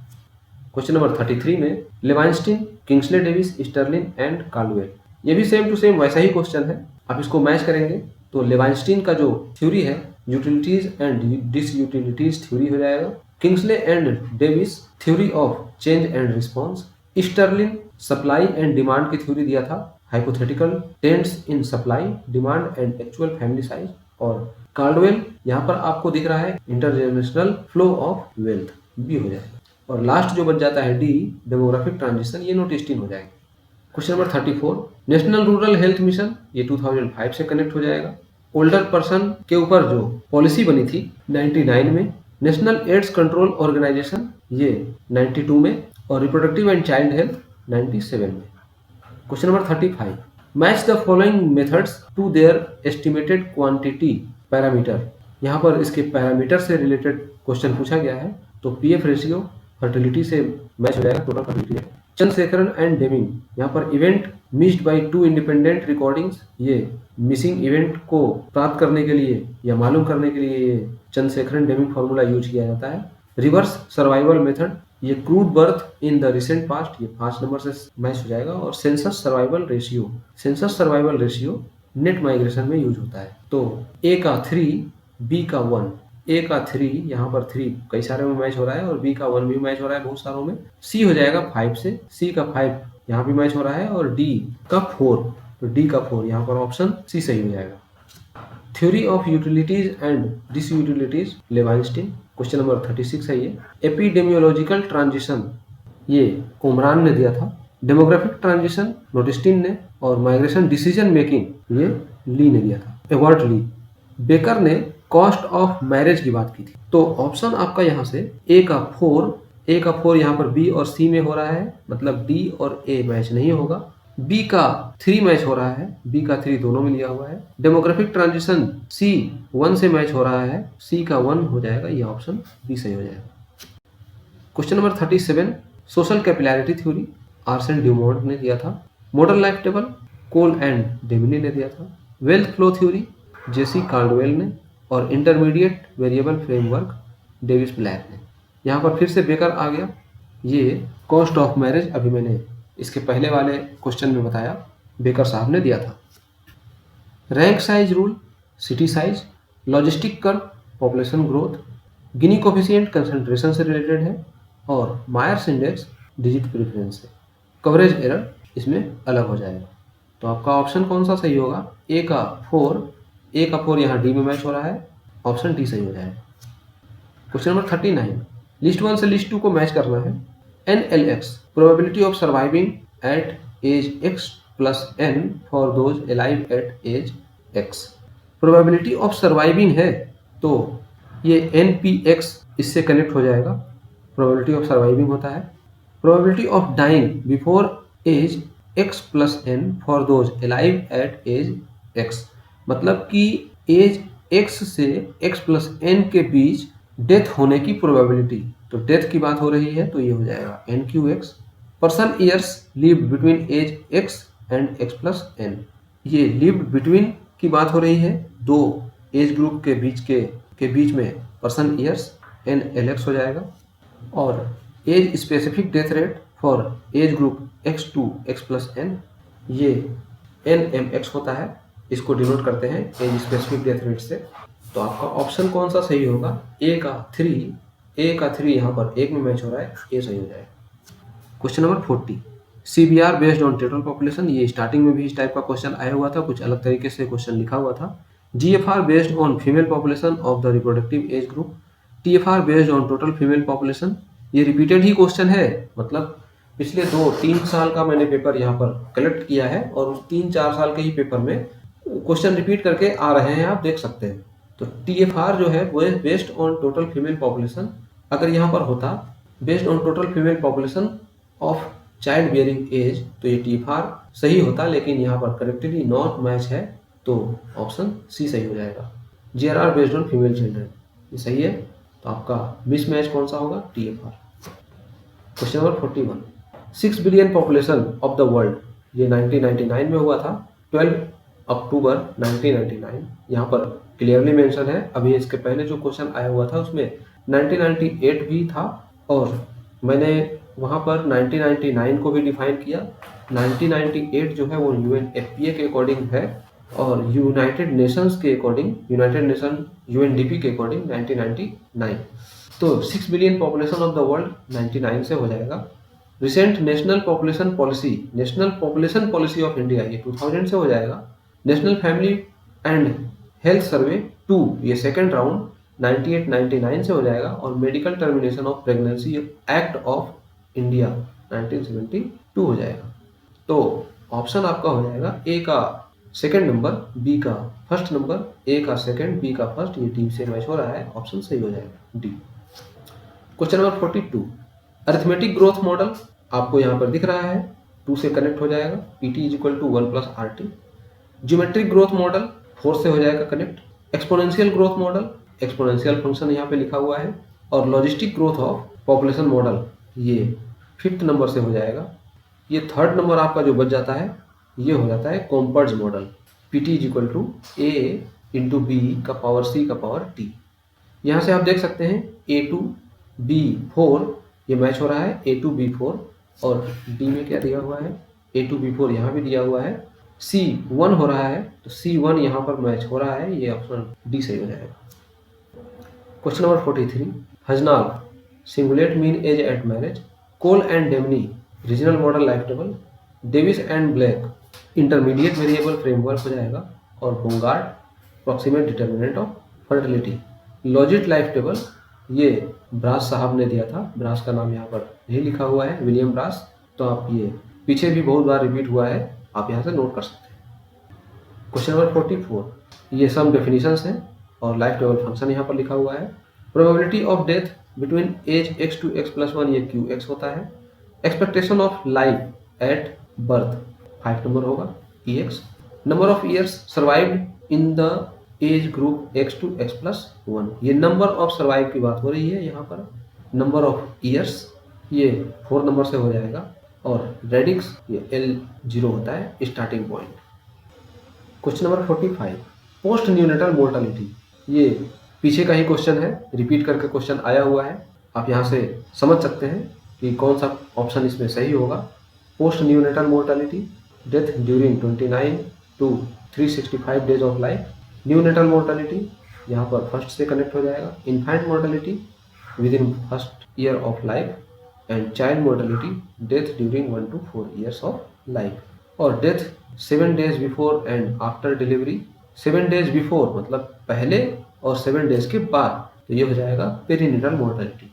क्वेश्चन नंबर 33 में Leibenstein, Kingsley Davis, Easterlin and Caldwell, ये भी सेम टू सेम वैसा ही क्वेश्चन है। आप इसको मैच करेंगे तो लेवाइंस्टीन का जो थ्योरी है यूटिलिटीज एंड डिसयूटिलिटीज थ्योरी हो जाएगा। Kingsley and Davis theory of change and response. Easterlin supply and demand की थ्योरी दिया था, hypothetical trends in supply, demand and actual family size. और कार्डवेल यहाँ पर आपको दिख रहा है intergenerational flow of wealth, B हो जाएगा। और लास्ट जो बच जाता है डी, डेमोग्राफिक ट्रांजिशन, ये नोट 18 हो जाएगा। Question number 34 National Rural Health Mission, ये 2005 से कनेक्ट हो जाएगा। ओल्डर पर्सन के ऊपर जो पॉलिसी बनी थी 99 में। नेशनल एड्स कंट्रोल ऑर्गेनाइजेशन ये 92 में, और रिप्रोडक्टिव एंड चाइल्ड हेल्थ 97 में। Question number 35 match the following methods to their estimated quantity parameter. यहाँ पर इसके पैरामीटर से रिलेटेड क्वेश्चन पूछा गया है तो पीएफ रेशियो फर्टिलिटी से मैच हो जाएगा, टोटल फर्टिलिटी है। चंद्रशेखरन एंड डेमिंग, यहाँ पर event missed by 2 independent recordings, ये मिसिंग इवेंट को प्राप्त करने के लिए या मालूम करने के लिए चंद्रशेखरन डेमिंग फॉर्मूला यूज किया जाता है। रिवर्स सर्वाइवल मेथड, ये crude birth in the recent past, ये 5 नंबर से मैच हो जाएगा। और census survival ratio, census survival ratio net migration में यूज होता है। तो ए का 3, बी का 1, ए का 3 यहाँ पर 3 कई सारे में मैच हो रहा है और बी का 1 भी मैच हो रहा है बहुत सारों में। सी हो जाएगा 5 से, सी का 5 यहाँ भी मैच हो रहा है। और डी का 4, तो डी का 4 यहाँ पर ऑप्शन सी सही हो जाएगा। Theory of utilities and disutilities Leibenstein, question number 36 है ये। एपिडेमियोलॉजिकल ट्रांजिशन, ये कोमरान ने दिया था। डेमोग्राफिक ट्रांजिशन नोटिस्टीन ने। और माइग्रेशन डिसीजन मेकिंग ये ली ने दिया था, एडवर्ड ली। बेकर ने कॉस्ट ऑफ मैरिज की बात की थी। तो ऑप्शन आपका यहाँ से ए का 4 यहाँ पर बी और सी में हो रहा है, मतलब डी और ए मैच नहीं होगा। बी का 3 मैच हो रहा है, बी का 3 दोनों में लिया हुआ है। डेमोग्राफिक ट्रांजिशन सी 1 से मैच हो रहा है, सी का 1 हो जाएगा, ये ऑप्शन बी सही हो जाएगा। Question number 37, social capillarity theory Arsene Dumont ने दिया था। Modern life table Coale and Demeny ने दिया था। Wealth flow theory J C Caldwell ने, और intermediate variable framework Davis Blake ने। यहाँ पर फिर से बेकर आ गया। ये कॉस्ट ऑफ मैरिज अभी मैंने इसके पहले वाले क्वेश्चन में बताया, बेकर साहब ने दिया था। Rank size rule city size, logistic curve population growth, Gini coefficient concentration से रिलेटेड है, और मायर्स इंडेक्स डिजिट प्रेफरेंस है। कवरेज एरर इसमें अलग हो जाएगा। तो आपका ऑप्शन कौन सा सही होगा? ए का 4 यहाँ डी में मैच हो रहा है, ऑप्शन डी सही हो जाएगा। क्वेश्चन नंबर 39, लिस्ट 1 से लिस्ट 2 को मैच करना है। NLX probability of surviving at age x plus n for those alive at age x। Probability of surviving है तो ये NPX इससे कनेक्ट हो जाएगा, प्रोबेबिलिटी ऑफ सर्वाइविंग होता है। Probability of dying before age x plus n for those alive at age x, मतलब कि एज x से x प्लस n के बीच डेथ होने की प्रोबेबिलिटी, तो डेथ की बात हो रही है तो ये हो जाएगा NQX। Person years lived between age x and x plus n, ये लिव्ड बिटवीन की बात हो रही है, दो एज ग्रुप के बीच में पर्सन ईयर्स NLX हो जाएगा। और age specific death rate for age group x to x plus n, ये NMX होता है, इसको डिनोट करते हैं एज स्पेसिफिक डेथ रेट से। तो आपका ऑप्शन कौन सा सही होगा? ए का 3 यहाँ पर 1 में मैच हो रहा है, ए सही हो जाएगा। Question number 40, CBR based on total population, ये स्टार्टिंग में भी इस टाइप का क्वेश्चन आया हुआ था, कुछ अलग तरीके से क्वेश्चन लिखा हुआ था। GFR based on female population of the reproductive age group, TFR based on total female population, ये रिपीटेड ही क्वेश्चन है, मतलब पिछले 2-3 साल का मैंने पेपर यहाँ पर कलेक्ट किया है और उस 3-4 साल के ही पेपर में क्वेश्चन रिपीट करके आ रहे हैं, आप देख सकते हैं। तो TFR जो है वो based on total female population, अगर यहाँ पर होता based on total female population of child bearing age तो ये TFR सही होता, लेकिन यहाँ पर करेक्टली नॉट मैच है, तो ऑप्शन सी सही हो जाएगा। GRR based on female children, ये सही है, तो आपका मिस मैच कौन सा होगा? TFR। Question number 41, 6 billion population of the world, ये 1999 में हुआ था, 12 अक्टूबर 1999, यहाँ पर क्लियरली मेंशन है। अभी इसके पहले जो क्वेश्चन आया हुआ था उसमें 1998 भी था, और मैंने वहाँ पर 1999 को भी डिफाइन किया। 1998 जो है वो UNFPA के अकॉर्डिंग है, और यूनाइटेड नेशंस के अकॉर्डिंग, यूनाइटेड नेशन UNDP के अकॉर्डिंग 1999। तो 6 billion population of the world 99 से हो जाएगा। Recent national population policy of India, ये 2000 से हो जाएगा। National family and health survey 2, ये सेकेंड राउंड 98-99 से हो जाएगा। और medical termination of pregnancy act of India 1972 हो जाएगा। तो ऑप्शन आपका हो जाएगा ए का सेकेंड नंबर, बी का फर्स्ट नंबर, ए का सेकेंड, बी का फर्स्ट, ये डी से मैच हो रहा है, ऑप्शन सही हो जाएगा D. Question number 42, arithmetic growth model आपको यहाँ पर दिख रहा है, 2 से कनेक्ट हो जाएगा, PT = 1 + RT। Geometric growth model 4 से हो जाएगा connect. Exponential growth model, exponential function यहाँ पे लिखा हुआ है। और logistic growth of population model, ये 5th नंबर से हो जाएगा। ये 3rd नंबर आपका जो बच जाता है ये हो जाता है कॉम्पर्ज मॉडल, PT = A × B का पावर C का पावर T। यहाँ से आप देख सकते हैं A2B4 ये मैच हो रहा है, A2B4, और D में क्या दिया हुआ है? A2B4 यहाँ भी दिया हुआ है, C1 हो रहा है, तो C1 यहाँ पर मैच हो रहा है, ये ऑप्शन डी सही हो जाएगा। Question number 43, Hajnal singulate mean age at marriage, Coale and Demeny regional model life table, Davis and Blake intermediate variable framework हो जाएगा, और Bongaarts proximate determinant of fertility. Logit life table ये Brass साहब ने दिया था, ब्रास का नाम यहाँ पर नहीं लिखा हुआ है, विलियम ब्रास। तो आप ये पीछे भी बहुत बार रिपीट हुआ है, आप यहाँ से नोट कर सकते हैं। क्वेश्चन नंबर 44, ये सम डेफिनेशंस हैं और लाइफ टेबल फंक्शन यहाँ पर लिखा हुआ है। Probability of death between age x to x+1 ये QX होता है। Expectation of life at birth 5 number होगा EX। Number of years survived in the age group x to x+1, ये नंबर ऑफ सर्वाइव की बात हो रही है यहाँ पर। नंबर ऑफ ईयर्स ये 4 नंबर से हो जाएगा और रेडिक्स ये L0 होता है starting point. Question number 45, post neonatal mortality, ये पीछे का ही क्वेश्चन है, रिपीट करके क्वेश्चन आया हुआ है। आप यहाँ से समझ सकते हैं कि कौन सा ऑप्शन इसमें सही होगा। Post neonatal mortality, death during 29 to 365 days of life. Neonatal mortality यहाँ पर फर्स्ट से कनेक्ट हो जाएगा। Infant mortality within first year of life and child mortality death during 1 to 4 years of life. और death 7 days before and after delivery, 7 days before मतलब पहले और 7 days के बाद, तो ये हो जाएगा perinatal mortality.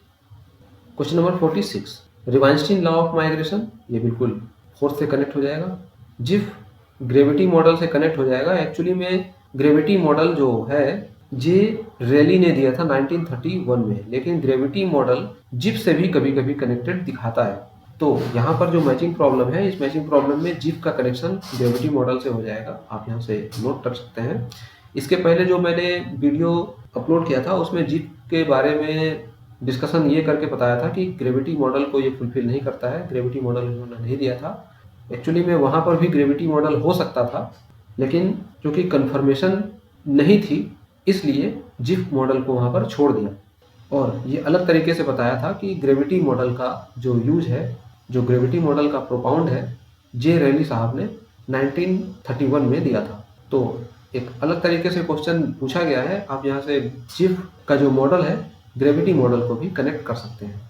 Question number 46, Ravenstein law of migration, ये बिल्कुल 4 से कनेक्ट हो जाएगा। जिफ ग्रेविटी मॉडल से कनेक्ट हो जाएगा। एक्चुअली में ग्रेविटी मॉडल जो है जे रेली ने दिया था 1931 में, लेकिन ग्रेविटी मॉडल जिफ से भी कभी कभी कनेक्टेड दिखाता है। तो यहाँ पर जो मैचिंग प्रॉब्लम है, इस मैचिंग प्रॉब्लम में जिफ का कनेक्शन ग्रेविटी मॉडल से हो जाएगा। आप यहाँ से नोट कर सकते हैं। इसके पहले जो मैंने वीडियो अपलोड किया था उसमें जिफ के बारे में डिस्कशन ये करके बताया था कि ग्रेविटी मॉडल को ये फुलफिल नहीं करता है, ग्रेविटी मॉडल इन्होंने नहीं दिया था। एक्चुअली में वहाँ पर भी ग्रेविटी मॉडल हो सकता था, लेकिन चूँकि कन्फर्मेशन नहीं थी इसलिए जिफ मॉडल को वहाँ पर छोड़ दिया। और ये अलग तरीके से बताया था कि ग्रेविटी मॉडल का जो यूज है, जो ग्रेविटी मॉडल का प्रोपाउंड है, जे रेली साहब ने 1931 में दिया था। तो एक अलग तरीके से क्वेश्चन पूछा गया है। आप यहाँ से जिफ का जो मॉडल है ग्रेविटी मॉडल को भी कनेक्ट कर सकते हैं।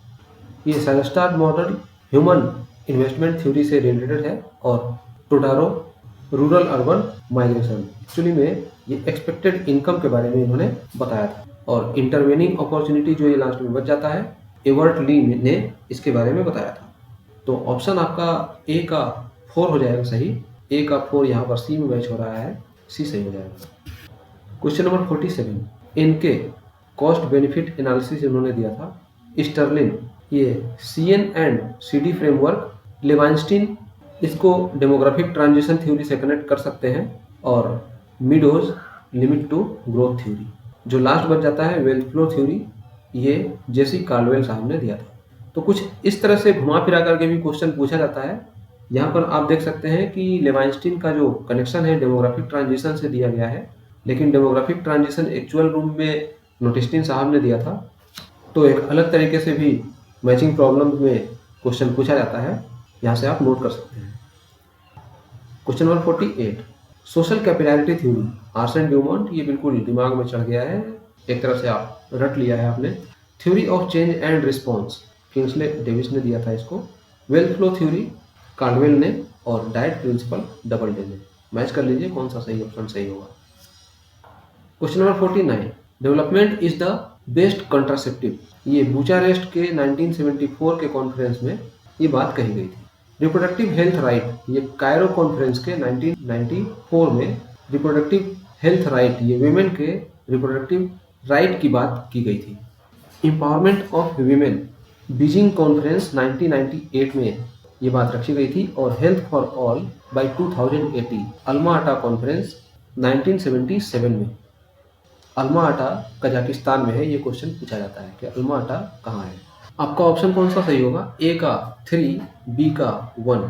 ये सेलेस्टार मॉडल ह्यूमन इन्वेस्टमेंट थ्योरी से रिलेटेड है और टोडारो रूरल अर्बन माइग्रेशन, एक्चुअली में ये एक्सपेक्टेड इनकम के बारे में इन्होंने बताया था। और इंटरवेनिंग अपॉर्चुनिटी जो ये लास्ट में बच जाता है, एवर्ट ली ने इसके बारे में बताया था। तो ऑप्शन आपका ए का 4 हो जाएगा सही। ए का 4 यहाँ पर सी में मैच हो रहा है, सी सही हो जाएगा। क्वेश्चन नंबर 47, इनके कॉस्ट बेनिफिट एनालिसिस इन्होंने दिया था। स्टर्लिन ये CN and CD framework, Leibenstein इसको डेमोग्राफिक ट्रांजिशन थ्योरी से कनेक्ट कर सकते हैं और Meadows limit to growth theory. जो लास्ट बच जाता है वेल्थ फ्लो थ्योरी, ये जेसी कार्लवेल साहब ने दिया था। तो कुछ इस तरह से घुमा फिरा करके भी क्वेश्चन पूछा जाता है। यहाँ पर आप देख सकते हैं कि लेवाइंस्टीन का जो कनेक्शन है डेमोग्राफिक ट्रांजिशन से दिया गया है, लेकिन डेमोग्राफिक ट्रांजिशन एक्चुअल रूम में नोटिस्टिन साहब ने दिया था। तो एक अलग तरीके से भी मैचिंग प्रॉब्लम में क्वेश्चन पूछा जाता है, यहाँ से आप नोट कर सकते हैं। Question number 48, social capillarity theory, Arsene Dumont, ये बिल्कुल दिमाग में चढ़ गया है, एक तरह से आप रट लिया है आपने। Theory of change and response, Kingsley Davis ने दिया था इसको। वेल्थ फ्लो थ्योरी, कार्लवेल ने। और डाइट प्रिंसिपल, डबलडे ने। मैच कर लीजिए कौन सा सही ऑप्शन सही होगा। Question number 49, development is the best contraceptive, ये बुचारेस्ट के 1974 के कॉन्फ्रेंस में ये बात कही गई थी। रिप्रोडक्टिव हेल्थ राइट, ये कायरो कॉन्फ्रेंस के 1994 में रिप्रोडक्टिव हेल्थ राइट, ये वीमेन के रिप्रोडक्टिव राइट की बात की गई थी। Empowerment of women, Beijing conference 1998 में ये बात रखी गई थी। और health for all bye 2080, Alma आटा कॉन्फ्रेंस 1977 में। अल्मा आटा कजाकिस्तान में है, ये क्वेश्चन पूछा जाता है कि अल्मा आटा कहाँ है। आपका ऑप्शन कौन सा सही होगा? ए का 3, बी का 1।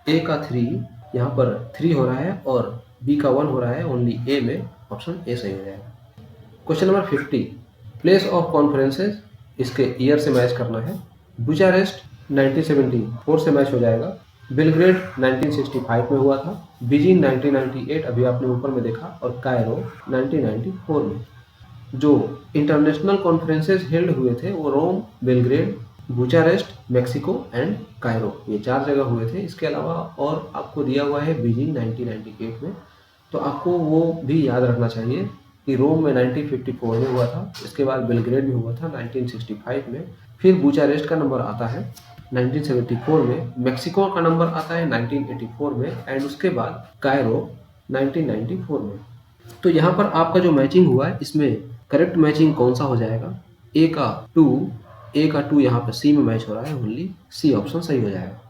ए का 3 यहाँ पर 3 हो रहा है और बी का 1 हो रहा है, ओनली ए में ऑप्शन ए सही हो जाएगा। Question number 50, place of conferences, इसके ईयर से मैच करना है। बुचारेस्ट 1974 से मैच हो जाएगा। बेलग्रेड 1965 में हुआ था। बीजिंग 1998 अभी आपने ऊपर में देखा। और कायरो 1994 में। जो इंटरनेशनल कॉन्फ्रेंसेस हेल्ड हुए थे वो Rome, Belgrade, Bucharest, Mexico and Cairo, ये 4 जगह हुए थे। इसके अलावा और आपको दिया हुआ है बीजिंग 1998 में, तो आपको वो भी याद रखना चाहिए कि रोम में 1954 में हुआ था, इसके बाद बेलग्रेड में हुआ था 1965 में, फिर बुचारेस्ट का नंबर आता है 1974 में, मेक्सिको का नंबर आता है 1984 में एंड उसके बाद कायरो 1994 में। तो यहाँ पर आपका जो मैचिंग हुआ है इसमें करेक्ट मैचिंग कौन सा हो जाएगा? ए का 2 यहाँ पर सी में मैच हो रहा है, ओनली सी ऑप्शन सही हो जाएगा।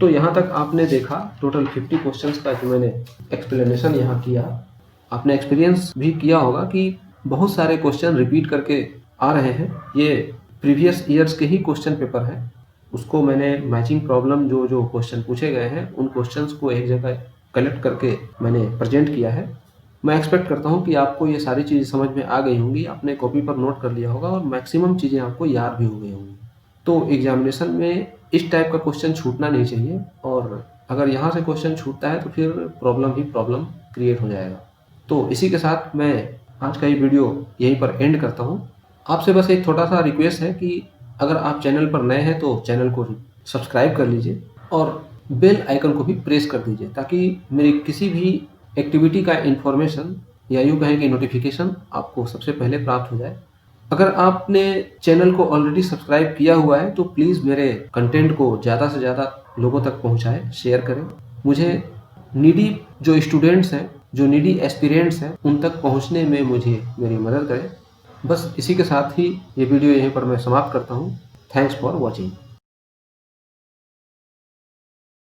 तो यहाँ तक आपने देखा टोटल 50 क्वेश्चंस का जो मैंने एक्सप्लेनेशन यहाँ किया। आपने एक्सपीरियंस भी किया होगा कि बहुत सारे क्वेश्चन रिपीट करके आ रहे हैं। ये प्रीवियस ईयर्स के ही क्वेश्चन पेपर है। उसको मैंने मैचिंग प्रॉब्लम जो जो क्वेश्चन पूछे गए हैं उन क्वेश्चंस को एक जगह कलेक्ट करके मैंने प्रेजेंट किया है। मैं एक्सपेक्ट करता हूँ कि आपको ये सारी चीज़ें समझ में आ गई होंगी, आपने कॉपी पर नोट कर लिया होगा और मैक्सिमम चीज़ें आपको याद भी हो गई होंगी। तो एग्जामिनेशन में इस टाइप का क्वेश्चन छूटना नहीं चाहिए, और अगर यहाँ से क्वेश्चन छूटता है तो फिर प्रॉब्लम ही प्रॉब्लम क्रिएट हो जाएगा। तो इसी के साथ मैं आज का ये वीडियो यहीं पर एंड करता हूँ। आपसे बस एक छोटा सा रिक्वेस्ट है कि अगर आप चैनल पर नए हैं तो चैनल को सब्सक्राइब कर लीजिए और बेल आइकन को भी प्रेस कर दीजिए, ताकि मेरी किसी भी एक्टिविटी का इन्फॉर्मेशन या यूँ कहें कि नोटिफिकेशन आपको सबसे पहले प्राप्त हो जाए। अगर आपने चैनल को ऑलरेडी सब्सक्राइब किया हुआ है तो प्लीज़ मेरे कंटेंट को ज़्यादा से ज़्यादा लोगों तक पहुंचाएं, शेयर करें। मुझे नीडी जो स्टूडेंट्स हैं, जो नीडी एस्पिरेंट्स हैं, उन तक पहुंचने में मुझे मेरी मदद करें। बस इसी के साथ ही ये वीडियो यहीं पर मैं समाप्त करता हूँ। Thanks for watching.